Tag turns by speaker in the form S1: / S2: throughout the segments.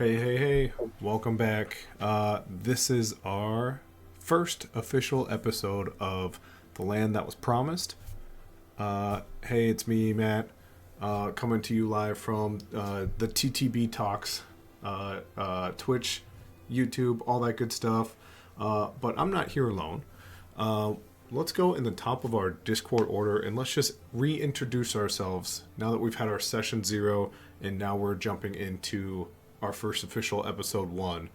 S1: Hey, welcome back. This is our first official episode of The Land That Was Promised. Hey, it's me, Matt, coming to you live from the TTB Talks, Twitch, YouTube, all that good stuff. But I'm not here alone. Let's go in the top of our Discord order and let's just reintroduce ourselves now that we've had our session 0 and now we're jumping into our first official episode 1.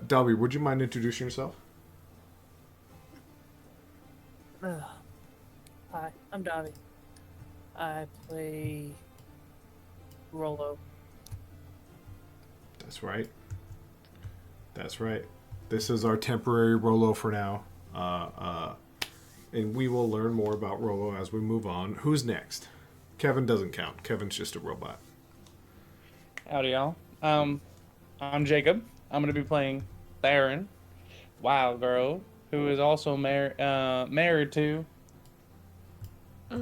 S1: Dalby, would you mind introducing yourself?
S2: Hi, I'm Davi. I play Rolo.
S1: That's right. That's right. This is our temporary Rolo for now. And we will learn more about Rolo as we move on. Who's next? Kevin doesn't count. Kevin's just a robot.
S3: Howdy, y'all. I'm Jacob. I'm going to be playing Theren Wildgrove, who is also married to...
S4: My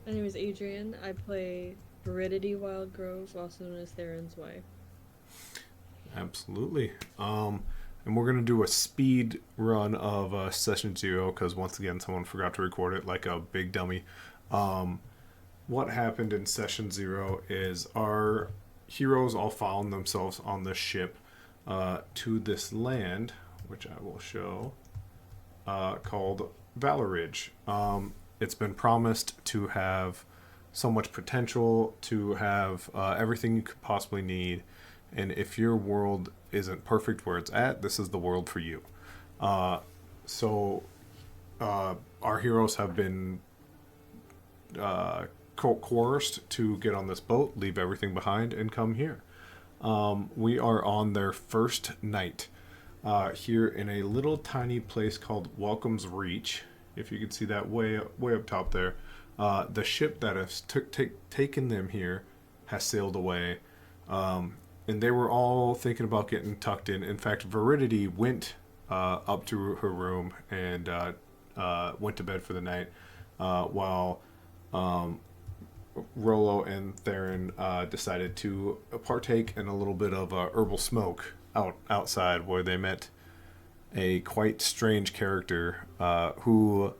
S4: name is Adrian. I play Viridity Wildgrove, also known as Theren's wife.
S1: Absolutely. And we're going to do a speed run of Session 0, because once again, someone forgot to record it like a big dummy. What happened in Session 0 is our heroes all found themselves on this ship to this land, which I will show, called Valorridge. It's been promised to have so much potential, to have everything you could possibly need, and if your world isn't perfect where it's at, this is the world for you. So our heroes have been coerced to get on this boat, leave everything behind, and come here. We are on their first night here in a little tiny place called Welcome's Reach. If you can see that way up top there. The ship that has taken them here has sailed away. And they were all thinking about getting tucked in. In fact, Viridity went up to her room and went to bed for the night, while Rolo and Theren decided to partake in a little bit of herbal smoke outside, where they met a quite strange character who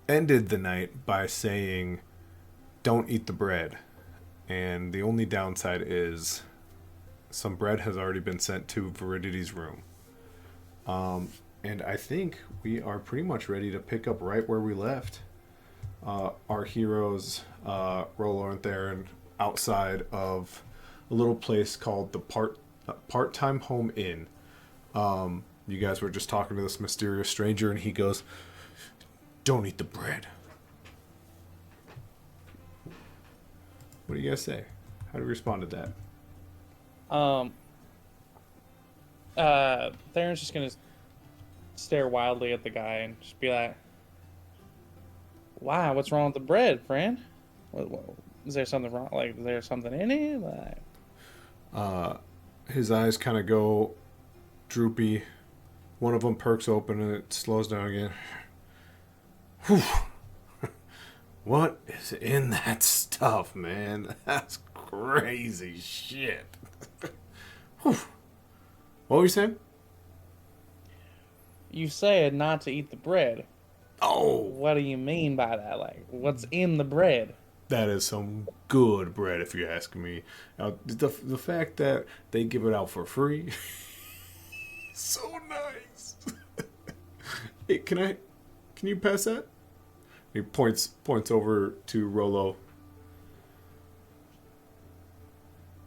S1: ended the night by saying, "Don't eat the bread." And the only downside is some bread has already been sent to Viridity's room. And I think we are pretty much ready to pick up right where we left. Our heroes, Rolo and Theren, outside of a little place called the Part-Time Home Inn. You guys were just talking to this mysterious stranger, and he goes, "Don't eat the bread." What do you guys say? How do you respond to that?
S3: Theren's just going to stare wildly at the guy and just be like, "Why? What's wrong with the bread, friend? Is there something wrong? Like, is there something in it?" Like,
S1: his eyes kind of go droopy. One of them perks open and it slows down again. Whew. What is in that stuff, man? That's crazy shit. Whew. What were you saying?
S3: you said not to eat the bread.
S1: Oh,
S3: What do you mean by that? Like, what's in the bread?
S1: that is some good bread, if you're asking me. The fact that they give it out for free, so nice. Hey, can you pass that? He points over to Rolo.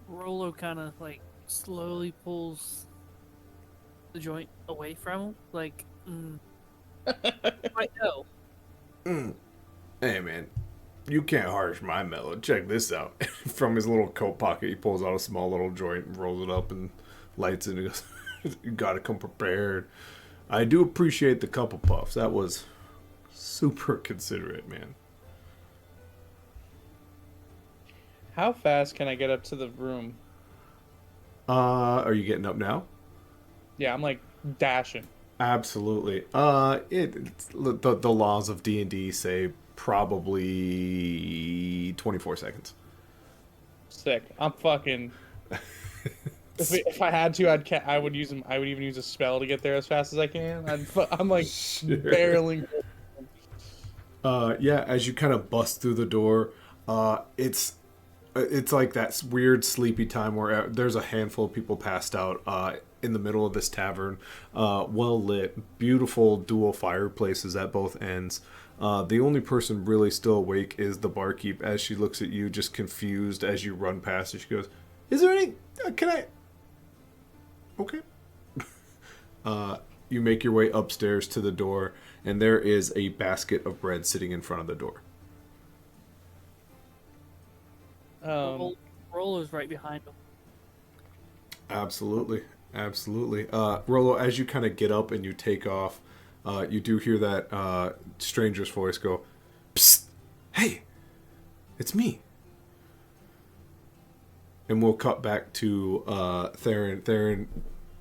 S2: Rolo kind of like slowly pulls the joint away from him. Like, I know.
S1: Hey man, you can't harsh my mellow. Check this out. From his little coat pocket, he pulls out a small little joint and rolls it up and lights it and goes, "You gotta come prepared." I do appreciate the couple puffs. That was super considerate, man.
S3: How fast can I get up to the room?
S1: Are you getting up now?
S3: Yeah, I'm like dashing.
S1: Absolutely. The laws of D&D say probably 24 seconds.
S3: Sick. I'm fucking. If I had to, I would use them. I would even use a spell to get there as fast as I can. I'm like
S1: Sure.
S3: barreling.
S1: Yeah, as you kind of bust through the door, it's like that weird sleepy time where there's a handful of people passed out in the middle of this tavern, well lit, beautiful dual fireplaces at both ends. The only person really still awake is the barkeep as she looks at you, just confused as you run past her. She goes, "Is there any? Can I?" Okay. You make your way upstairs to the door, and there is a basket of bread sitting in front of the door.
S2: Rolo's right behind him.
S1: Absolutely. Rolo, as you kind of get up and you take off, you do hear that stranger's voice go, "Psst! Hey! It's me!" And we'll cut back to Theren. Theren,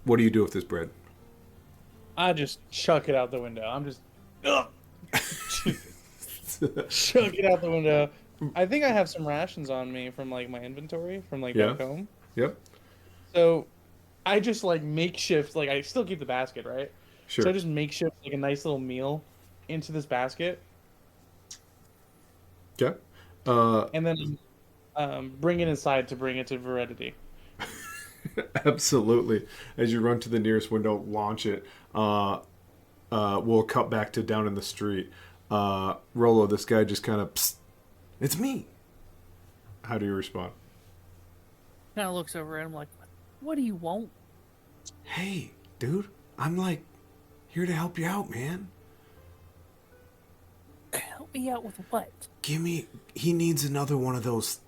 S1: what do you do with this bread?
S3: I just chuck it out the window. I'm just chuck it out the window. I think I have some rations on me from like my inventory from like back home.
S1: Yep.
S3: So I just like makeshift, like I still keep the basket, right?
S1: Sure.
S3: So I just makeshift like a nice little meal into this basket.
S1: Okay.
S3: And then bring it inside to bring it to Viridity.
S1: Absolutely. As you run to the nearest window, launch it. We'll cut back to down in the street. Rolo, this guy just kind of, "Psst, it's me." How do you respond?
S2: Kind of looks over at him like, "What do you want?"
S1: "Hey, dude, I'm like here to help you out, man.
S2: Help me out with what?
S1: He needs another one of those.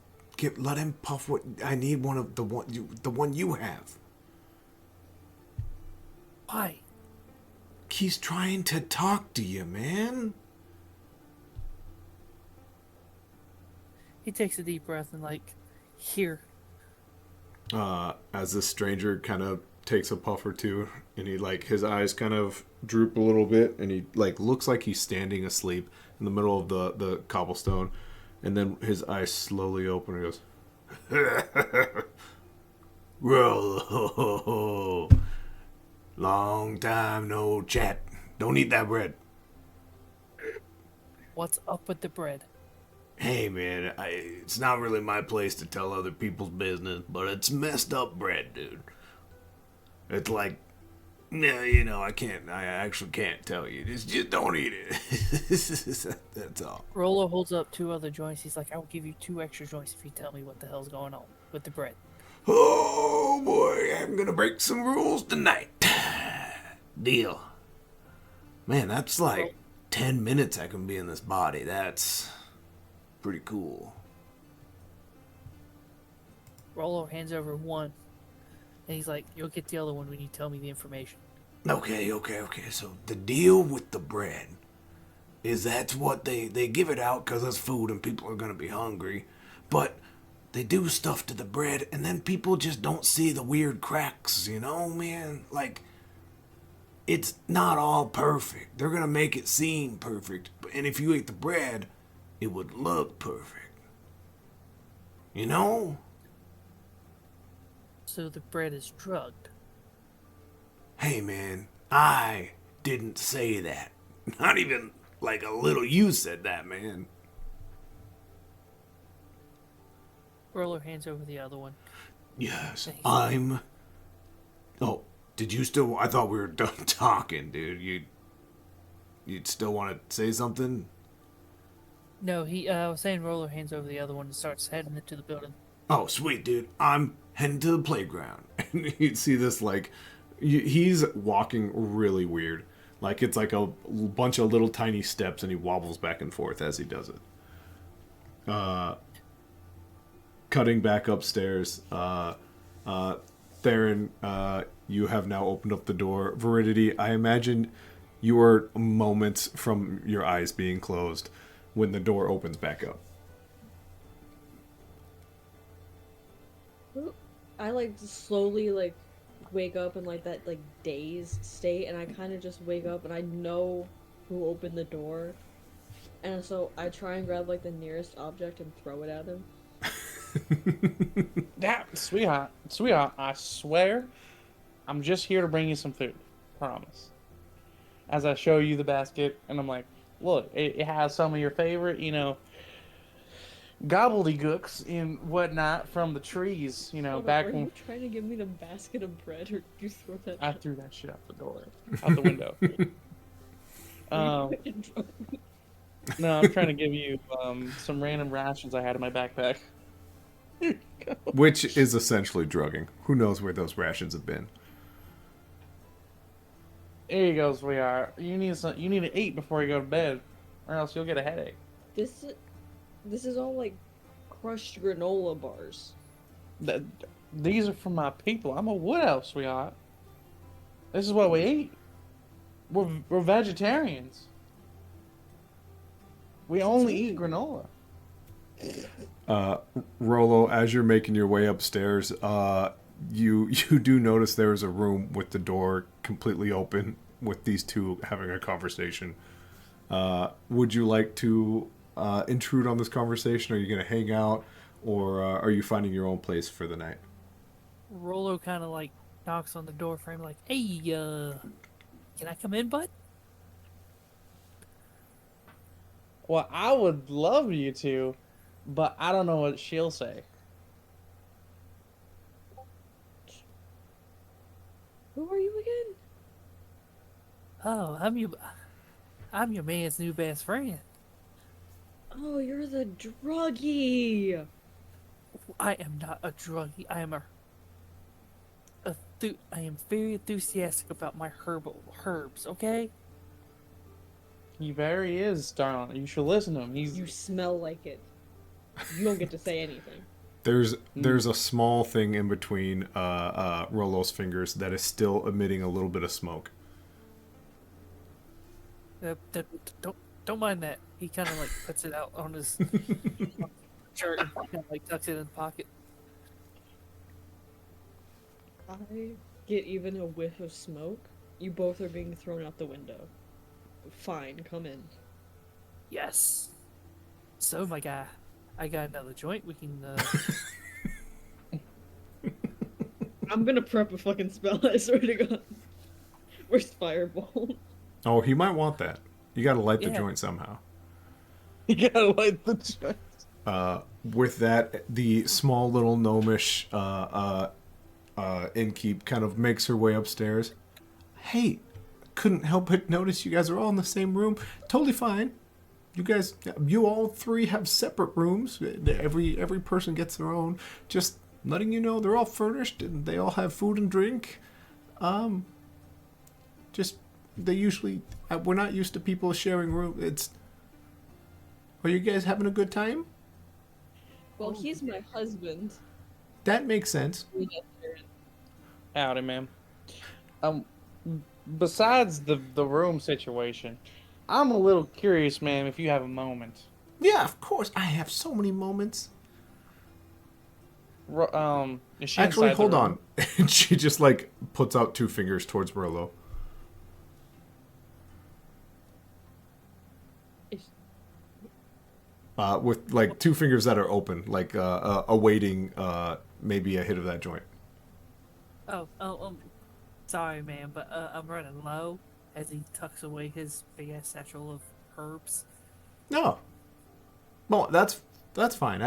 S1: Let him puff what I need. One of the one you have.
S2: Why?
S1: He's trying to talk to you, man."
S2: He takes a deep breath and like, "Here."
S1: As this stranger kind of takes a puff or two, and he like his eyes kind of droop a little bit, and he like looks like he's standing asleep in the middle of the cobblestone, and then his eyes slowly open and he goes, "Whoa, long time no chat. Don't eat that bread."
S2: What's up with the bread?
S1: "Hey man, it's not really my place to tell other people's business, but it's messed up bread, dude. It's like, yeah, I actually can't tell you. Just don't eat it." That's all.
S2: Rolo holds up 2 other joints. He's like, "I will give you 2 extra joints if you tell me what the hell's going on with the bread."
S1: "Oh boy, I'm gonna break some rules tonight. Deal." Man, that's like 10 minutes I can be in this body. That's pretty cool.
S2: Rolo hands over 1, and he's like, "You'll get the other one when you tell me the information."
S1: Okay. So the deal with the bread is that's what they give it out because it's food and people are going to be hungry. But they do stuff to the bread and then people just don't see the weird cracks, man? Like, it's not all perfect. They're going to make it seem perfect. And if you ate the bread, it would look perfect.
S2: So the bread is drugged.
S1: Hey, man, I didn't say that. Not even like a little you said that, man.
S2: Rolo hands over the other one.
S1: Yes, I'm... Oh, did you still... I thought we were done talking, dude. You'd still want to say something?
S2: No, he was saying Rolo hands over the other one and starts heading into the building.
S1: Oh, sweet, dude. I'm heading to the playground. And you'd see this, like... He's walking really weird. Like, it's like a bunch of little tiny steps, and he wobbles back and forth as he does it. Cutting back upstairs, Theren, you have now opened up the door. Viridity, I imagine you are moments from your eyes being closed when the door opens back up.
S4: I like slowly like wake up in like that like dazed state, and I kind of just wake up and I know who opened the door, and so I try and grab like the nearest object and throw it at him.
S3: Sweetheart, I swear, I'm just here to bring you some food. Promise. As I show you the basket, and I'm like, look, it has some of your favorite, gobbledygooks and whatnot from the trees, back
S4: Are
S3: when
S4: you trying to give me the basket of bread, or did you throw that?
S3: I threw that shit out the door, out the window. No, I'm trying to give you some random rations I had in my backpack.
S1: Which is essentially drugging. Who knows where those rations have been?
S3: There you go, sweetheart. You need to eat before you go to bed, or else you'll get a headache.
S4: This is all like crushed granola bars.
S3: These are from my people. I'm a wood elf, sweetheart. This is what we eat. We're vegetarians. We only eat granola.
S1: Rolo, as you're making your way upstairs, you do notice there is a room with the door completely open with these two having a conversation. Would you like to intrude on this conversation? Are you going to hang out, or are you finding your own place for the night?
S2: Rolo kind of like knocks on the door frame, like, "Hey, can I come in, bud?"
S3: Well, I would love you to, but I don't know what she'll say.
S4: Who are you again?
S2: Oh, I'm your man's new best friend.
S4: Oh, you're the druggie.
S2: I am not a druggie. I am very enthusiastic about my herbs. Okay.
S3: He very is, darling. You should listen to him.
S4: You smell like it. You don't get to say anything.
S1: There's a small thing in between Rolo's fingers that is still emitting a little bit of smoke.
S2: Don't mind that. He kind of like puts it out on his shirt and kind of like tucks it in the pocket.
S4: I get even a whiff of smoke. You both are being thrown out the window. Fine, come in.
S2: Yes. So, my guy, I got another joint. We can.
S4: I'm gonna prep a fucking spell, I swear to God. Where's Fireball?
S1: Oh, he might want that. You got to light the
S2: Yeah.
S1: joint somehow.
S3: You gotta light the joint.
S1: With that, the small little gnomish innkeep kind of makes her way upstairs. Hey, couldn't help but notice you guys are all in the same room. Totally fine. You all three have separate rooms. Every person gets their own. Just letting you know they're all furnished and they all have food and drink. They usually we're not used to people sharing rooms. Are you guys having a good time?
S4: Well, he's my husband.
S1: That makes sense.
S3: Howdy, ma'am. Besides the room situation, I'm a little curious, ma'am, if you have a moment.
S1: Yeah, of course. I have so many moments.
S3: Is she
S1: Actually,
S3: inside the
S1: hold
S3: room?
S1: on. And she just like puts out two fingers towards Rolo. With like two fingers that are open, like awaiting maybe a hit of that joint.
S2: Sorry, man, but I'm running low. As he tucks away his big ass satchel of herbs.
S1: No. Well, that's fine.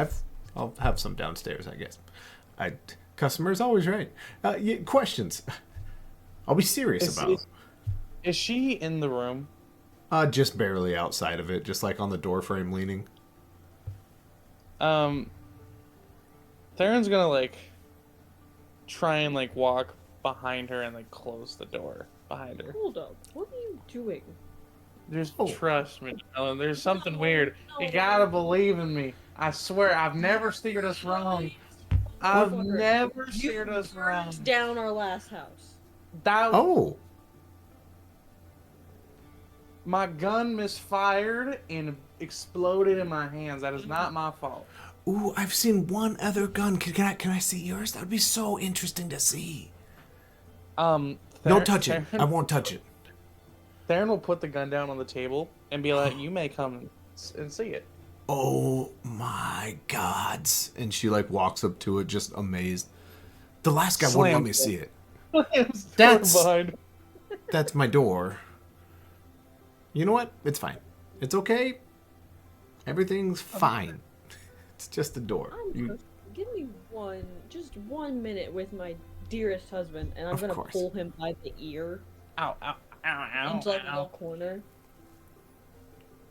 S1: I'll have some downstairs, I guess. Customer's always right. Questions. I'll be serious about it.
S3: Is she in the room?
S1: Just barely outside of it, just like on the door frame leaning.
S3: Theron's gonna like try and like walk behind her and like close the door behind her.
S4: Hold up. What are you doing?
S3: Just trust me, Ellen. There's something weird. You gotta believe in me. I swear, I've never steered us wrong. I've never steered us wrong.
S4: Burned down our last house.
S1: Oh.
S3: My gun misfired and exploded in my hands. That is not my fault.
S1: Ooh, I've seen one other gun. Can I see yours? That would be so interesting to see.
S3: Don't
S1: touch it. I won't touch it.
S3: Theren will put the gun down on the table and be like, "You may come and see it."
S1: oh my gods. And she like walks up to it just amazed. The last guy wouldn't let
S3: Slammed
S1: me
S3: it.
S1: see it.
S3: That's
S1: That's- That's my door. You know what? It's fine. It's okay. Everything's fine. It's just a door.
S4: Give me just 1 minute with my dearest husband, and I'm
S1: Of
S4: gonna
S1: course.
S4: pull him by the ear
S3: Ow, ow, ow, ow,
S4: into like a
S3: ow.
S4: little corner.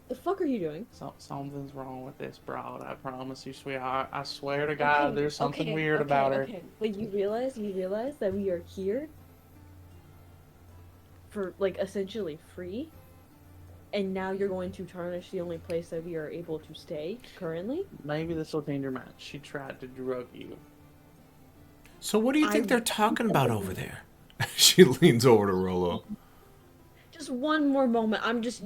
S4: The fuck are you doing?
S3: Something's wrong with this broad, I promise you, sweetheart. I swear to God, there's something weird about her.
S4: Okay. But you realize that we are here for like essentially free, and now you're going to tarnish the only place that we are able to stay currently.
S3: Maybe this will change your mind. She tried to drug you.
S1: So what do you think
S4: I-
S1: they're talking about over there? She leans over to Rolo.
S4: Just one more moment. I'm just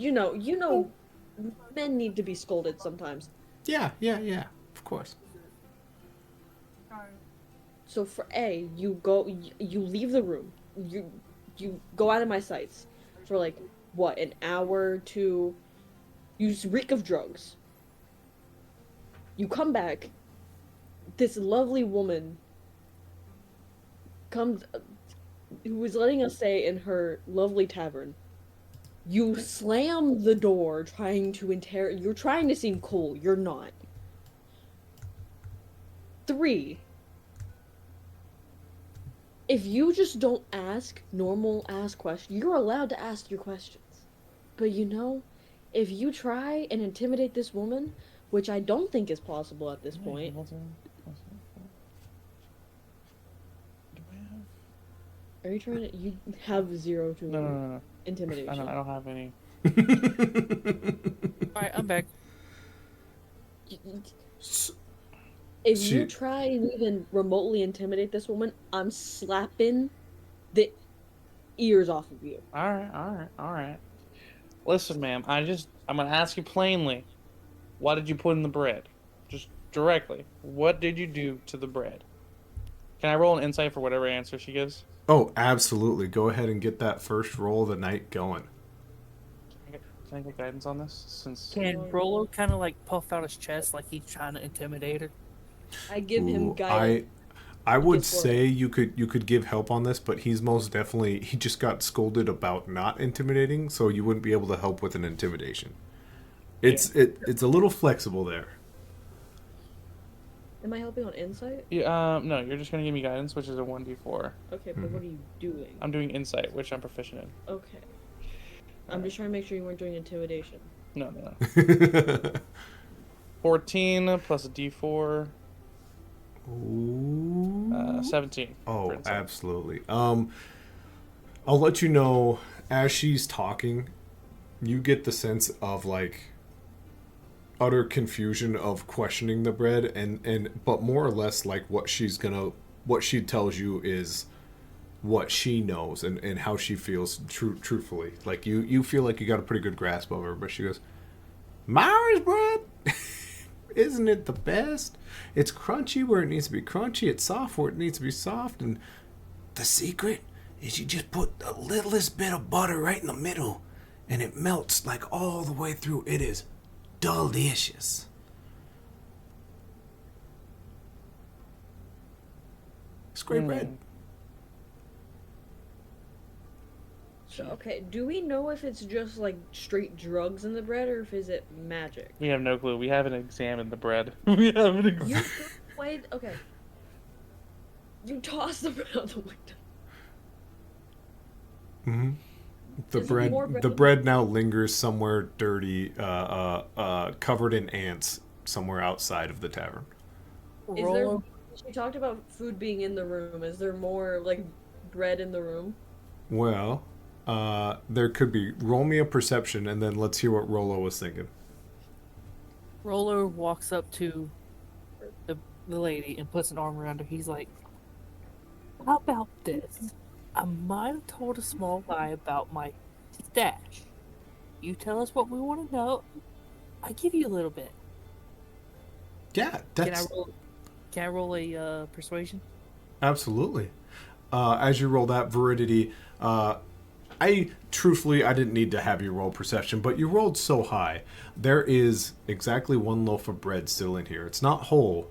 S4: men need to be scolded sometimes.
S1: Yeah. Of course.
S4: So for A, you leave the room. You go out of my sights for like what, an hour to you reek of drugs. You come back. This lovely woman comes who was letting us stay in her lovely tavern. You slam the door trying to you're trying to seem cool, you're not. 3, if you just don't ask normal ass questions, you're allowed to ask your questions. But if you try and intimidate this woman, which I don't think is possible at this point. Are you trying to? You have 0 to
S3: No.
S4: intimidation.
S3: I don't have any.
S2: Alright, I'm back.
S4: If
S1: She-
S4: you try and even remotely intimidate this woman, I'm slapping the ears off of you.
S3: Alright. Listen, ma'am, I'm gonna ask you plainly. What did you put in the bread? Just directly. What did you do to the bread? Can I roll an insight for whatever answer she gives?
S1: Oh, absolutely. Go ahead and get that first roll of the night going.
S3: Can I get guidance on this? Since
S2: Can Rolo kind of like puff out his chest like he's trying to intimidate her?
S4: I give him
S1: Ooh,
S4: guidance.
S1: I would
S4: Just for
S1: say you could give help on this, but he just got scolded about not intimidating, so you wouldn't be able to help with an intimidation. It's a little flexible there.
S4: Am I helping on insight?
S3: Yeah, no, you're just gonna give me guidance, which is a 1d4.
S4: Okay, but what are you doing?
S3: I'm doing insight, which I'm proficient in.
S4: Okay. I'm just trying to make sure you weren't doing intimidation.
S3: No. 14 plus a d4,
S1: Ooh.
S3: 17.
S1: Oh,
S3: for insight.
S1: absolutely. I'll let you know as she's talking, you get the sense of like utter confusion of questioning the bread but more or less like what she tells you is what she knows and how she feels truthfully. Like you feel like you got a pretty good grasp of her, but she goes, Myra's bread? Isn't it the best? It's crunchy where it needs to be crunchy. It's soft where it needs to be soft. And the secret is you just put the littlest bit of butter right in the middle, and it melts like all the way through. It is delicious. It's great bread.
S4: So, okay, do we know if it's just like straight drugs in the bread or if is it magic?
S3: We have no clue. We haven't examined the bread. We haven't
S4: You wait, okay. You toss the bread out the window.
S1: Mm-hmm. The
S4: Is it more
S1: bread,
S4: bread?
S1: the bread now lingers somewhere dirty, covered in ants, somewhere outside of the tavern.
S4: Is
S2: Rolo,
S4: there? She talked about food being in the room. Is there more like bread in the room?
S1: Well, there could be. Roll me a perception, and then let's hear what Rolo was thinking.
S2: Rolo walks up to the lady and puts an arm around her. He's like, "How about this? I might have told a small lie about my stash. You tell us what we want to know. I give you a little bit.
S1: Yeah, that's
S2: Can I roll a persuasion?
S1: absolutely. As you roll that Viridity, I truthfully, I didn't need to have you roll perception, but you rolled so high. There is exactly one loaf of bread still in here. It's not whole.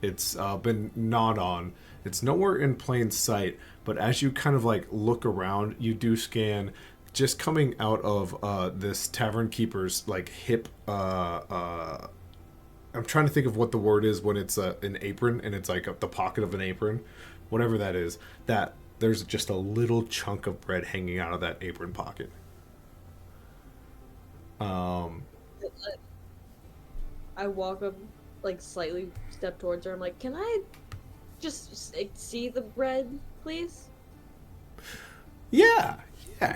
S1: It's been gnawed on. It's nowhere in plain sight, but as you kind of like look around, you do scan just coming out of this tavern keeper's like hip. I'm trying to think of what the word is when it's an apron and it's like the pocket of an apron, whatever that is. That there's just a little chunk of bread hanging out of that apron pocket.
S4: I walk up, like, slightly step towards her. I'm like, can I just see the bread, please?
S1: Yeah.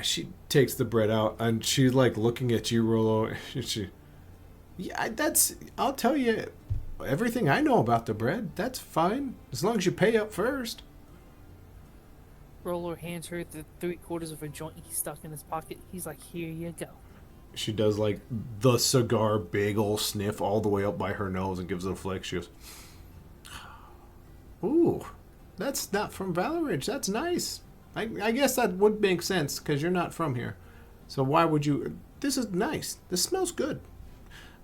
S1: She takes the bread out and she's like looking at you, Rolo. I'll tell you everything I know about the bread. That's fine as long as you pay up first.
S2: Rolo hands her the 3/4 of a joint he stuck in his pocket. He's like, here you go.
S1: She does like the cigar big ol' sniff all the way up by her nose and gives it a flick. She goes, ooh, that's not from Valorridge. That's nice. I guess that would make sense because you're not from here. So why would you? This is nice. This smells good.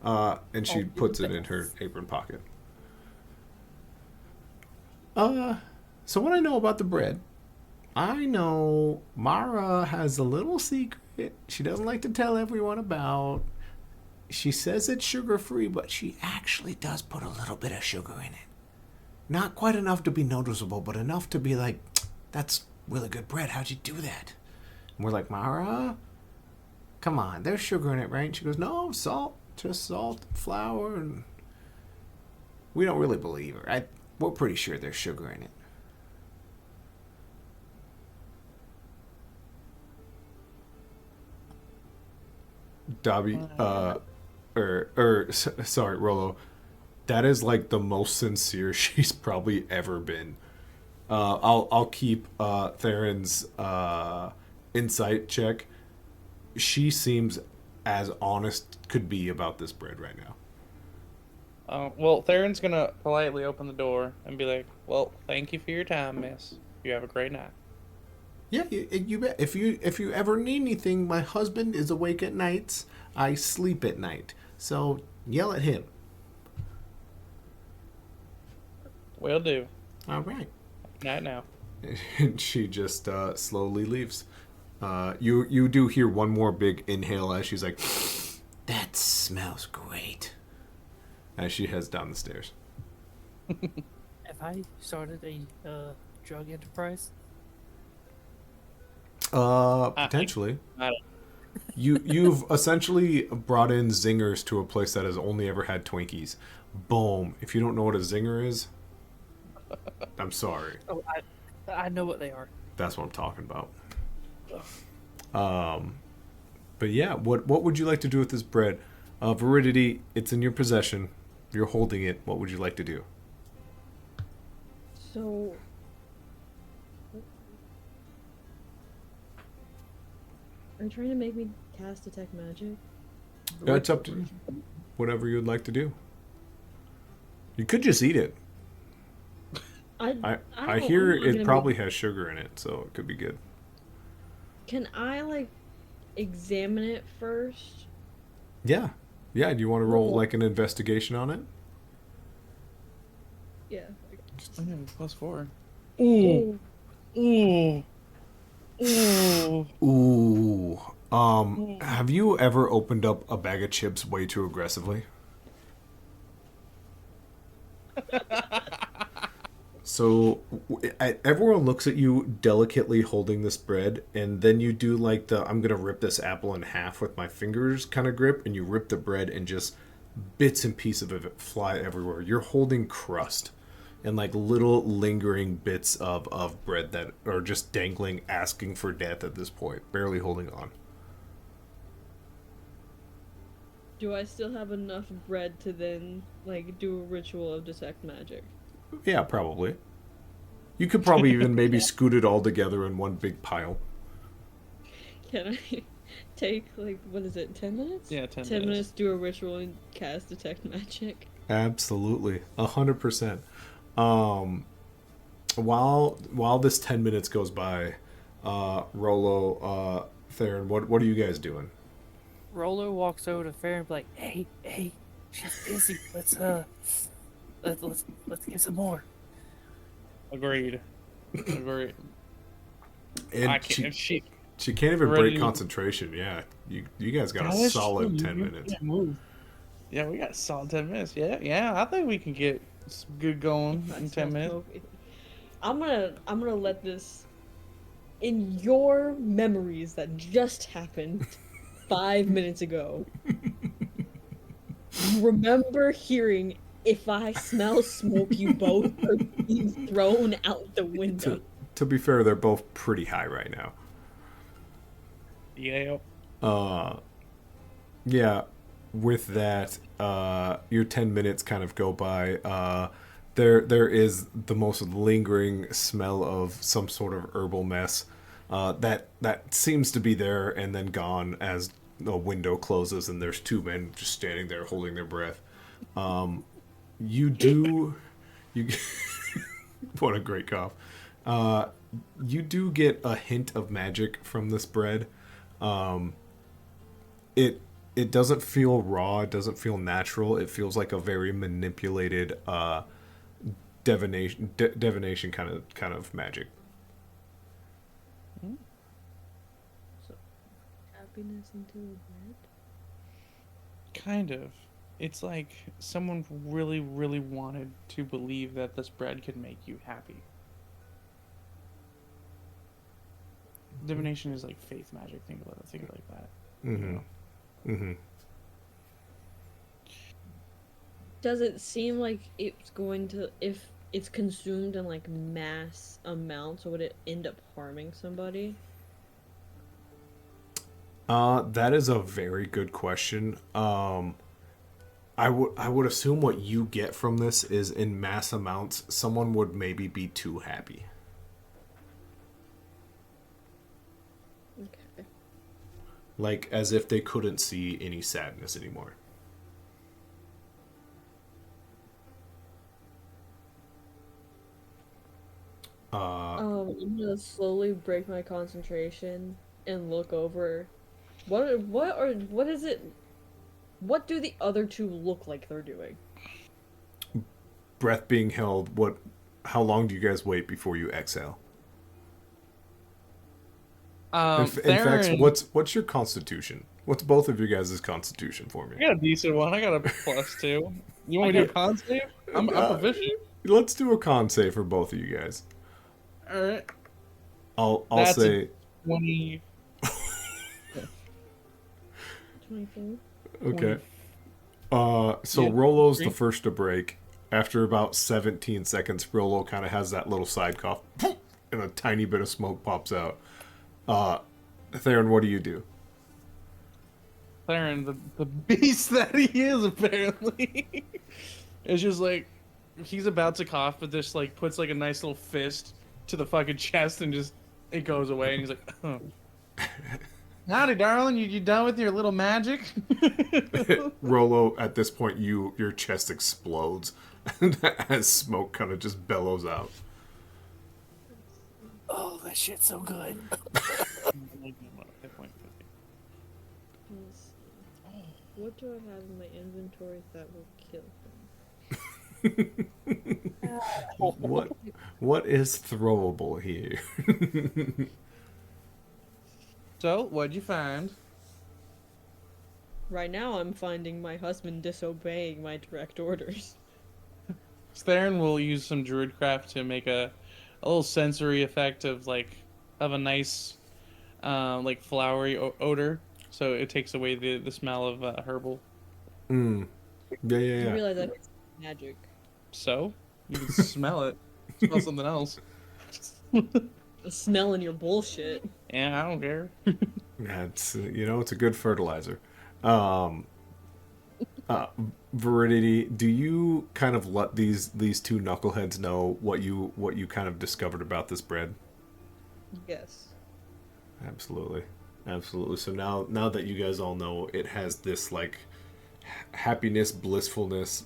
S1: And she puts it in her apron pocket. So what I know about the bread, I know Mara has a little secret she doesn't like to tell everyone about. She says it's sugar-free, but she actually does put a little bit of sugar in it. Not quite enough to be noticeable, but enough to be like, that's really good bread. How'd you do that? And we're like, Mara, come on, there's sugar in it, right? And she goes, no, salt. Just salt, flour, and we don't really believe her. We're pretty sure there's sugar in it. Dobby, sorry, Rolo. That is like the most sincere she's probably ever been. I'll keep Theron's insight check. She seems as honest could be about this bread right now.
S3: Well, Theron's gonna politely open the door and be like, well, thank you for your time, miss. You have a great night.
S1: Yeah, you bet. If you ever need anything, my husband is awake at nights. I sleep at night. So yell at him.
S3: Will do.
S1: All right.
S3: Night now.
S1: And she just slowly leaves. You do hear one more big inhale as she's like, that smells great. As she heads down the stairs.
S2: Have I started a drug enterprise?
S1: Potentially. You've essentially brought in zingers to a place that has only ever had Twinkies. Boom. If you don't know what a zinger is, I'm sorry.
S2: Oh, I know what they are.
S1: That's what I'm talking about. But yeah, what would you like to do with this bread? Viridity, it's in your possession. You're holding it. What would you like to do?
S4: So, are you trying to make me cast detect magic?
S1: It's up to you. Whatever you'd like to do. You could just eat it. I hear it probably has sugar in it, so it could be good.
S4: Can I, like, examine it first?
S1: Yeah. Yeah, do you want to roll, like, an investigation on it?
S4: Yeah.
S3: +4.
S4: Ooh.
S1: Ooh. Have you ever opened up a bag of chips way too aggressively? So everyone looks at you delicately holding this bread, and then you do like the I'm gonna rip this apple in half with my fingers kind of grip, and you rip the bread and just bits and pieces of it fly everywhere. You're holding crust and like little lingering bits of bread that are just dangling, asking for death at this point, barely holding on.
S4: Do I still have enough bread to then, like, do a ritual of detect magic?
S1: Yeah, probably. You could probably even maybe scoot it all together in one big pile.
S4: Can I take, like, what is it, 10 minutes?
S3: Yeah, 10
S4: 10
S3: minutes.
S4: minutes, do a ritual and cast detect magic?
S1: Absolutely. 100%. While this 10 minutes goes by, Rolo, Theren, what are you guys doing?
S2: Rolo walks over to Theren and be like, hey, she's busy. Let's get some more.
S3: Agreed. Agreed.
S1: And
S3: I can't.
S1: she can't even
S3: Ready
S1: break
S3: to-
S1: concentration. Yeah, you guys got a
S3: That's
S1: solid
S3: true.
S1: 10 minutes.
S3: Yeah, move. Yeah, we got a solid 10 minutes. Yeah. I think we can get some good going in 10 minutes.
S4: I'm gonna let this in your memories that just happened 5 minutes ago. You remember hearing, "If I smell smoke, you both are being thrown out the window."
S1: To be fair, they're both pretty high right now.
S3: Yeah.
S1: Yeah, with that, your 10 minutes kind of go by. There is the most lingering smell of some sort of herbal mess that seems to be there and then gone as the window closes and there's two men just standing there holding their breath. You what a great cough. You do get a hint of magic from this bread. It doesn't feel raw. It doesn't feel natural. It feels like a very manipulated divination kind of magic.
S4: So, happiness into a bread?
S3: Kind of. It's like someone really, really wanted to believe that this bread could make you happy. Divination is like faith magic. Think about it. Think of it like that.
S1: Mm-hmm. Mm-hmm.
S4: Does it seem like it's going to, if it's consumed in like mass amounts, would it end up harming somebody?
S1: That is a very good question. I would assume what you get from this is in mass amounts, someone would maybe be too happy.
S4: Okay.
S1: Like as if they couldn't see any sadness anymore.
S4: I'm gonna slowly break my concentration and look over. What is it? What do the other two look like they're doing?
S1: Breath being held, how long do you guys wait before you exhale? In fact,
S3: Theren,
S1: what's your constitution? What's both of you guys' constitution for me?
S3: I got a decent one. I got a +2. You want me to do a con save? I'm proficient.
S1: Let's do a con save for both of you guys.
S3: All right.
S1: I'll
S3: That's
S1: say
S3: 20.
S4: 24.
S1: okay. So
S3: Yeah,
S1: Rolo's the
S3: 3.
S1: first to break. After about 17 seconds, Rolo kind of has that little side cough, and a tiny bit of smoke pops out. Theren, what do you do?
S3: Theren, the beast that he is, apparently, is just like he's about to cough, but just like puts like a nice little fist to the fucking chest and just it goes away, and he's like, oh. Howdy, darling. You done with your little magic?
S1: Rolo, at this point, your chest explodes as smoke kind of just bellows out.
S2: Oh, that shit's so good.
S4: Let's see. What do I have in my inventory that will kill him?
S1: What is throwable here?
S3: So, what'd you find?
S4: Right now, I'm finding my husband disobeying my direct orders.
S3: Theren will use some druidcraft to make a little sensory effect of a nice like flowery odor, so it takes away the smell of herbal.
S1: Yeah.
S4: I realize that it's magic.
S3: So you can smell it. Smell something else.
S4: Smelling your bullshit.
S3: Yeah, I don't care.
S1: That's it's a good fertilizer. Viridity, do you kind of let these two knuckleheads know what you kind of discovered about this bread?
S4: Yes.
S1: Absolutely. So now that you guys all know, it has this like happiness, blissfulness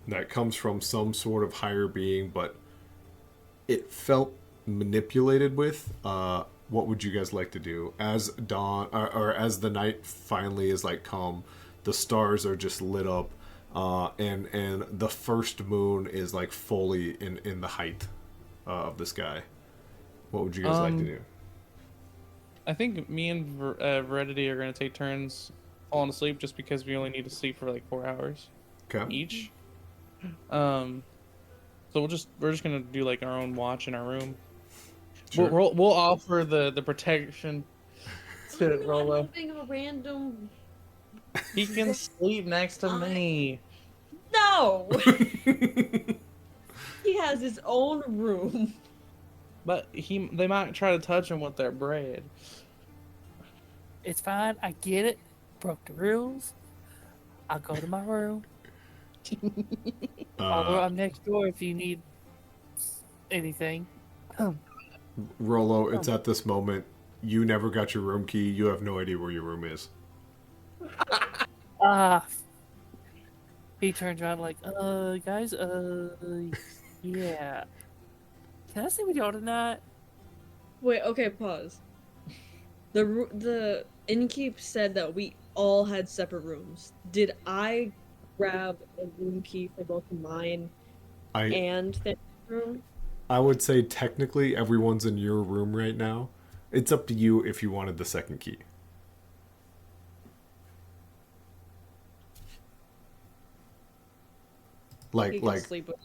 S1: that comes from some sort of higher being, but it felt manipulated with what would you guys like to do as dawn or as the night finally is like come? The stars are just lit up, and the first moon is like fully in the height of the sky. What would you guys like to do?
S3: I think me and Veridity are gonna take turns falling asleep, just because we only need to sleep for like 4 hours
S1: Okay.
S3: each. So we're just gonna do like our own watch in our room.
S1: Sure.
S3: We'll offer the protection to
S4: I'm
S3: Rolo.
S4: not having a random.
S3: He can sleep next to me.
S4: No. He has his own room.
S3: But they might try to touch him with their bread.
S2: It's fine. I get it. Broke the rules. I'll go to my room. Although I'm next door if you need anything.
S1: Rolo, it's at this moment you never got your room key. You have no idea where your room is.
S2: He turns around like, guys, yeah. Can I stay with y'all tonight?
S4: Wait. Okay. Pause. The innkeep said that we all had separate rooms. Did I grab a room key for both mine and the room?
S1: I would say technically everyone's in your room right now. It's up to you if you wanted the second key.
S4: He can sleep with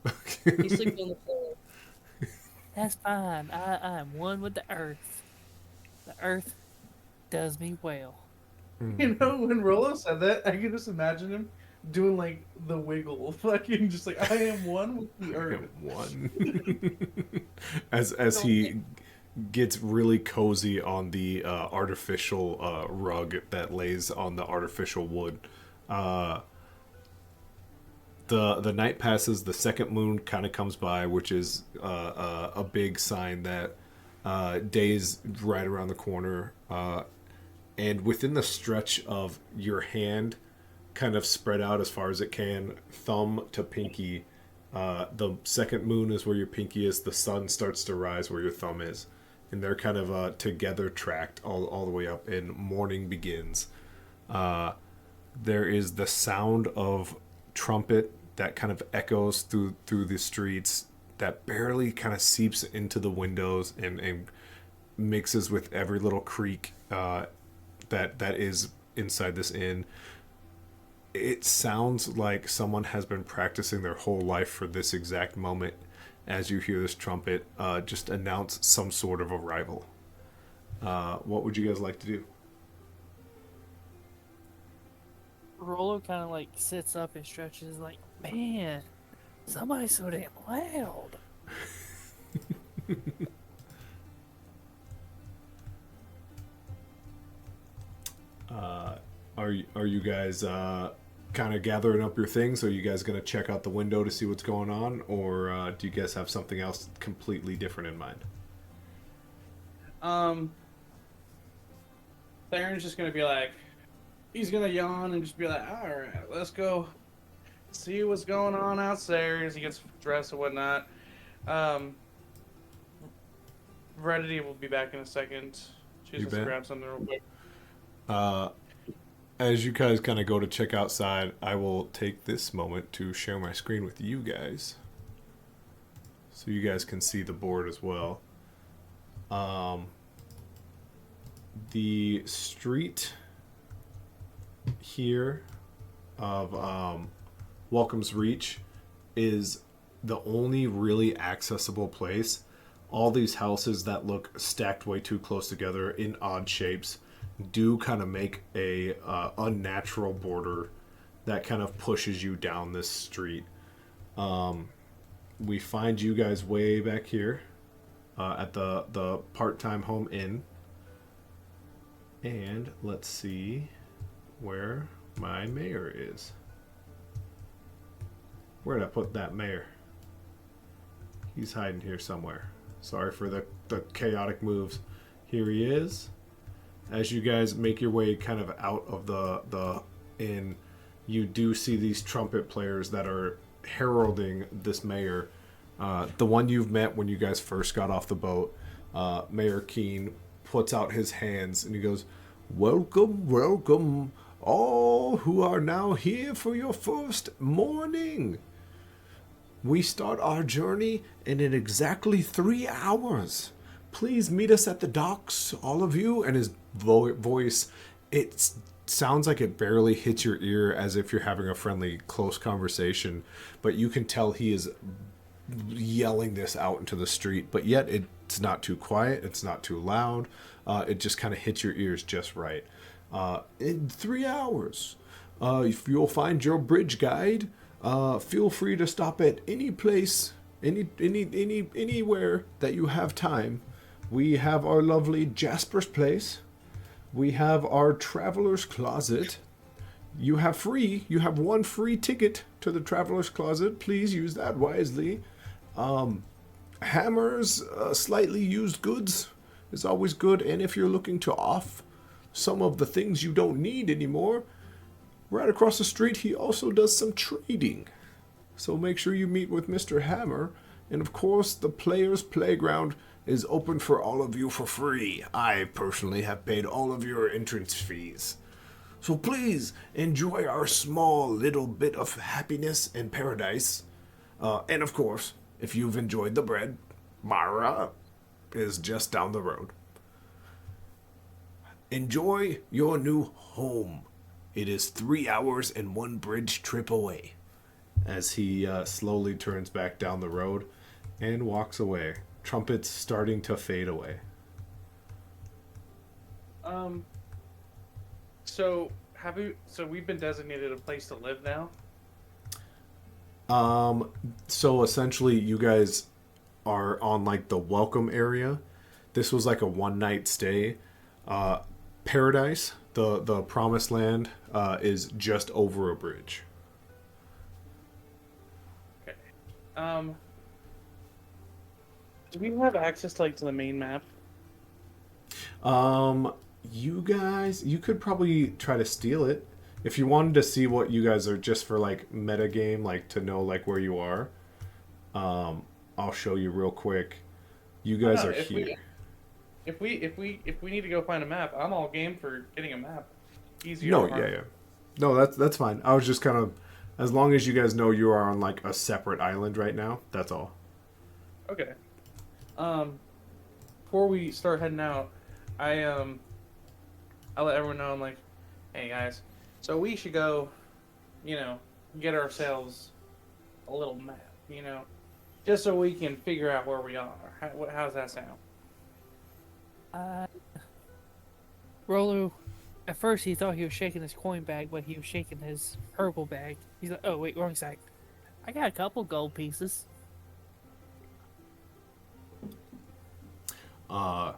S4: us. He sleeps on the floor.
S2: That's fine. I am one with the earth. The earth does me well.
S3: You know, when Rolo said that, I can just imagine him doing like the wiggle, fucking just like, I am one with the earth.
S1: One. as he gets really cozy on the artificial rug that lays on the artificial wood. The night passes, the second moon kind of comes by, which is a big sign that day's right around the corner. And within the stretch of your hand, kind of spread out as far as it can, thumb to pinky, the second moon is where your pinky is, the sun starts to rise where your thumb is. And they're kind of together tracked all the way up, and morning begins. There is the sound of trumpet that kind of echoes through the streets, that barely kind of seeps into the windows and mixes with every little creak that is inside this inn. It sounds like someone has been practicing their whole life for this exact moment. As you hear this trumpet just announce some sort of arrival. What would you guys like to do?
S2: Rolo kind of like sits up and stretches like, man, somebody's so damn loud.
S1: Are you guys kind of gathering up your things? Are you guys going to check out the window to see what's going on? Or do you guys have something else completely different in mind?
S3: Theron's just gonna be like, he's gonna yawn and just be like, alright, let's go see what's going on outside as he gets dressed and whatnot. Veridity will be back in a second. She's just grab something real quick.
S1: As you guys kind of go to check outside, I will take this moment to share my screen with you guys, so you guys can see the board as well. The street here of Welcome's Reach is the only really accessible place. All these houses that look stacked way too close together in odd shapes do kind of make a unnatural border that kind of pushes you down this street. We find you guys way back here at the part-time home inn. And let's see where my mayor is. Where'd I put that mayor? He's hiding here somewhere. Sorry for the chaotic moves. Here he is. As you guys make your way kind of out of the inn, you do see these trumpet players that are heralding this mayor. The one you've met when you guys first got off the boat. Mayor Keen puts out his hands and he goes, "Welcome, welcome, all who are now here for your first morning. We start our journey in exactly 3 hours. Please meet us at the docks, all of you." And his voice, it sounds like it barely hits your ear, as if you're having a friendly, close conversation. But you can tell he is yelling this out into the street. But yet it's not too quiet. It's not too loud. It just kind of hits your ears just right. In 3 hours, if you'll find your bridge guide, feel free to stop at any place, anywhere that you have time. We have our lovely Jasper's Place. We have our Traveler's Closet. You have one free ticket to the Traveler's Closet. Please use that wisely. Hammers, slightly used goods is always good. And if you're looking to off some of the things you don't need anymore, right across the street, he also does some trading. So make sure you meet with Mr. Hammer. And of course, the Players' Playground is open for all of you for free. I personally have paid all of your entrance fees. So please enjoy our small little bit of happiness and paradise. And of course, if you've enjoyed the bread, Mara is just down the road. Enjoy your new home. It is 3 hours and 1 bridge trip away. As he slowly turns back down the road and walks away. Trumpets starting to fade away.
S3: So we've been designated a place to live now?
S1: So essentially you guys are on like the welcome area. This was like a 1-night stay. Paradise, the promised land, is just over a bridge.
S3: Okay. Do we have access to the main map?
S1: You guys, you could probably try to steal it. If you wanted to see what you guys are, just for like meta game, like to know like where you are, I'll show you real quick. You guys are here.
S3: If we need to go find a map, I'm all game for getting a map. Easier.
S1: No, yeah. No, that's fine. I was just kind of, as long as you guys know you are on like a separate island right now, that's all.
S3: Okay. Before we start heading out, I'll let everyone know, I'm like, hey guys, so we should go, get ourselves a little map, just so we can figure out where we are. How's that sound?
S2: Rolo, at first he thought he was shaking his coin bag, but he was shaking his purple bag. He's like, oh wait, wrong side. I got a couple gold pieces.
S1: A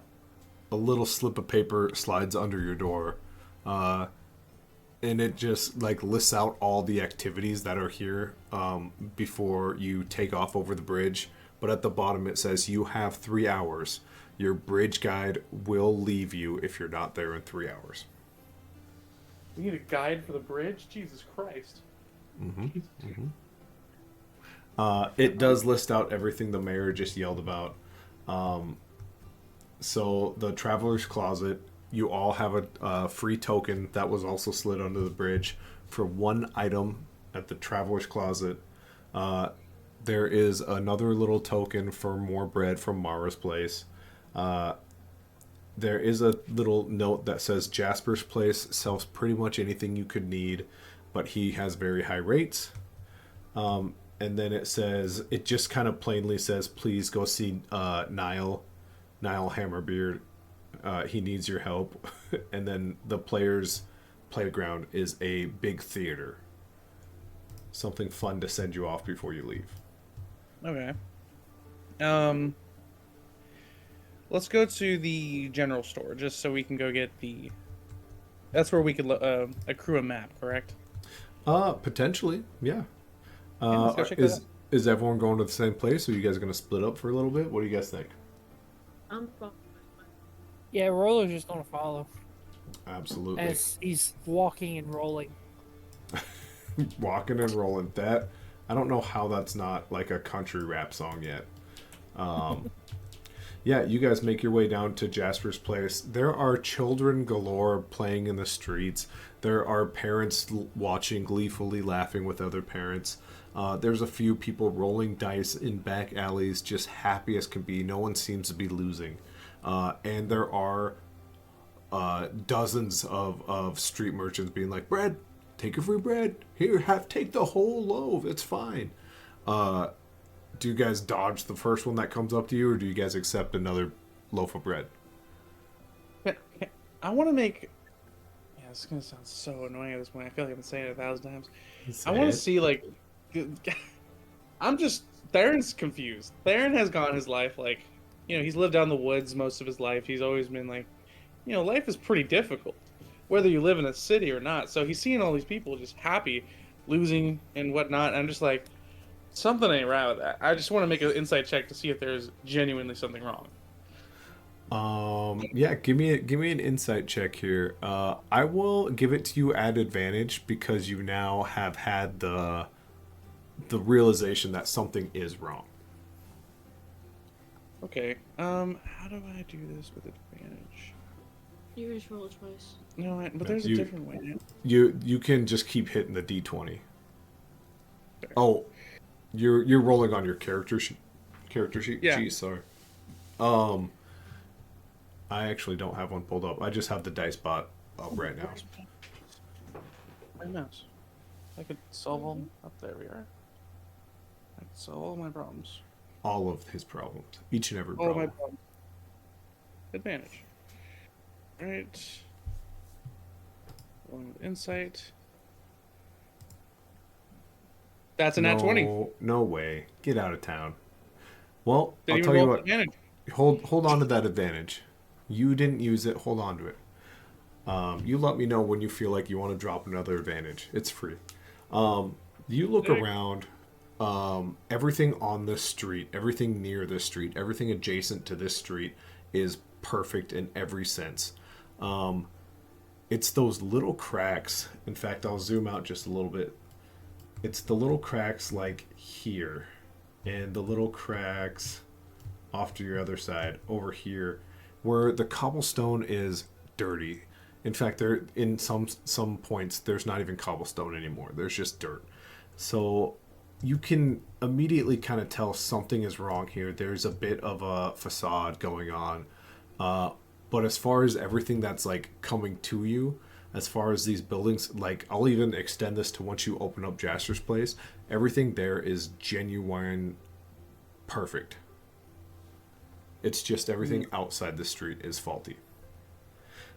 S1: little slip of paper slides under your door, and it just like lists out all the activities that are here before you take off over the bridge. But at the bottom it says you have 3 hours. Your bridge guide will leave you if you're not there in 3 hours.
S3: We need a guide for the bridge? Jesus Christ.
S1: It does list out everything the mayor just yelled about. So the Traveler's Closet, you all have a free token that was also slid under the bridge for 1 item at the Traveler's Closet. There is another little token for more bread from Mara's place. There is a little note that says Jasper's Place sells pretty much anything you could need, but he has very high rates. And then it just kind of plainly says, please go see Niall Hammerbeard. He needs your help. And then the Players' Playground is a big theater. Something fun to send you off before you leave.
S3: Okay. Let's go to the general store, just so we can go get the... That's where we could accrue a map, correct?
S1: Potentially, yeah.
S3: Let's go check that out.
S1: Is everyone going to the same place, or are you guys going to split up for a little bit? What do you guys think?
S4: I'm fine.
S2: Yeah, Rolo's just gonna follow.
S1: Absolutely.
S2: As he's walking and rolling.
S1: Walking and rolling. That, I don't know how that's not like a country rap song yet. Yeah, you guys make your way down to Jasper's place. There are children galore playing in the streets. There are parents watching gleefully, laughing with other parents. There's a few people rolling dice in back alleys, just happy as can be. No one seems to be losing. And there are dozens of street merchants being like, bread, take a free bread. Here, take the whole loaf. It's fine. Do you guys dodge the first one that comes up to you, or do you guys accept another loaf of bread?
S3: I want to make. Yeah, this is gonna sound so annoying at this point. I feel like I've been saying it 1,000 times. I want to see like. I'm just. Theron's confused. Theren has gone his life like, he's lived out in the woods most of his life. He's always been like, life is pretty difficult, whether you live in a city or not. So he's seeing all these people just happy, losing and whatnot. And I'm just like. Something ain't right with that. I just want to make an insight check to see if there's genuinely something wrong.
S1: Yeah, give me an insight check here. I will give it to you at advantage because you now have had the realization that something is wrong.
S3: Okay. How do I do this with advantage?
S4: You just roll it twice.
S3: No, but there's a different way.
S1: You can just keep hitting the D20. Okay. Oh. You're rolling on your character sheet.
S3: Yeah.
S1: Geez, sorry. I actually don't have one pulled up. I just have the dice bot up right now.
S3: My mouse. I could solve them. Up there we are. I could solve all my problems.
S1: All of his problems. Each and every
S3: all
S1: problem.
S3: My problems. Advantage. Right. Rolling with insight. That's a nat 20.
S1: No way. Get out of town. Well,
S3: Didn't
S1: I'll tell you what.
S3: Advantage.
S1: Hold on to that advantage. You didn't use it. Hold on to it. You let me know when you feel like you want to drop another advantage. It's free. You look around. Everything on this street, everything near this street, everything adjacent to this street is perfect in every sense. It's those little cracks. In fact, I'll zoom out just a little bit. It's the little cracks like here, and the little cracks off to your other side over here, where the cobblestone is dirty. In fact, there in some points there's not even cobblestone anymore. There's just dirt. So you can immediately kind of tell something is wrong here. There's a bit of a facade going on. But as far as everything that's like coming to you, as far as these buildings, like I'll even extend this to once you open up Jasper's place, everything there is genuine perfect. It's just everything outside the street is faulty.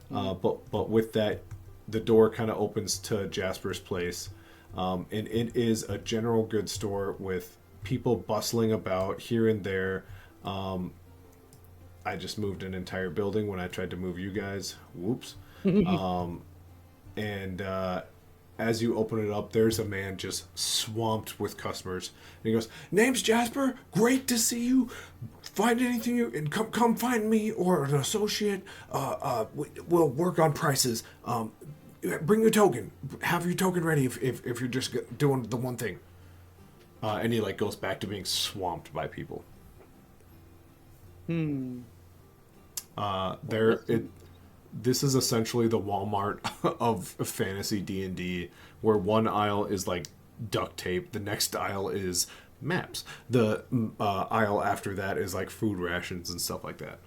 S1: But with that, the door kind of opens to Jasper's place, and it is a general goods store with people bustling about here and there. I just moved an entire building when I tried to move you guys. Whoops. And as you open it up, there's a man just swamped with customers. And he goes, "Name's Jasper. Great to see you. Find anything you and come find me or an associate. We'll work on prices. Bring your token. Have your token ready if you're just doing the one thing." And he like goes back to being swamped by people. This is essentially the Walmart of fantasy D&D, where one aisle is like duct tape, the next aisle is maps, the aisle after that is like food rations and stuff like that.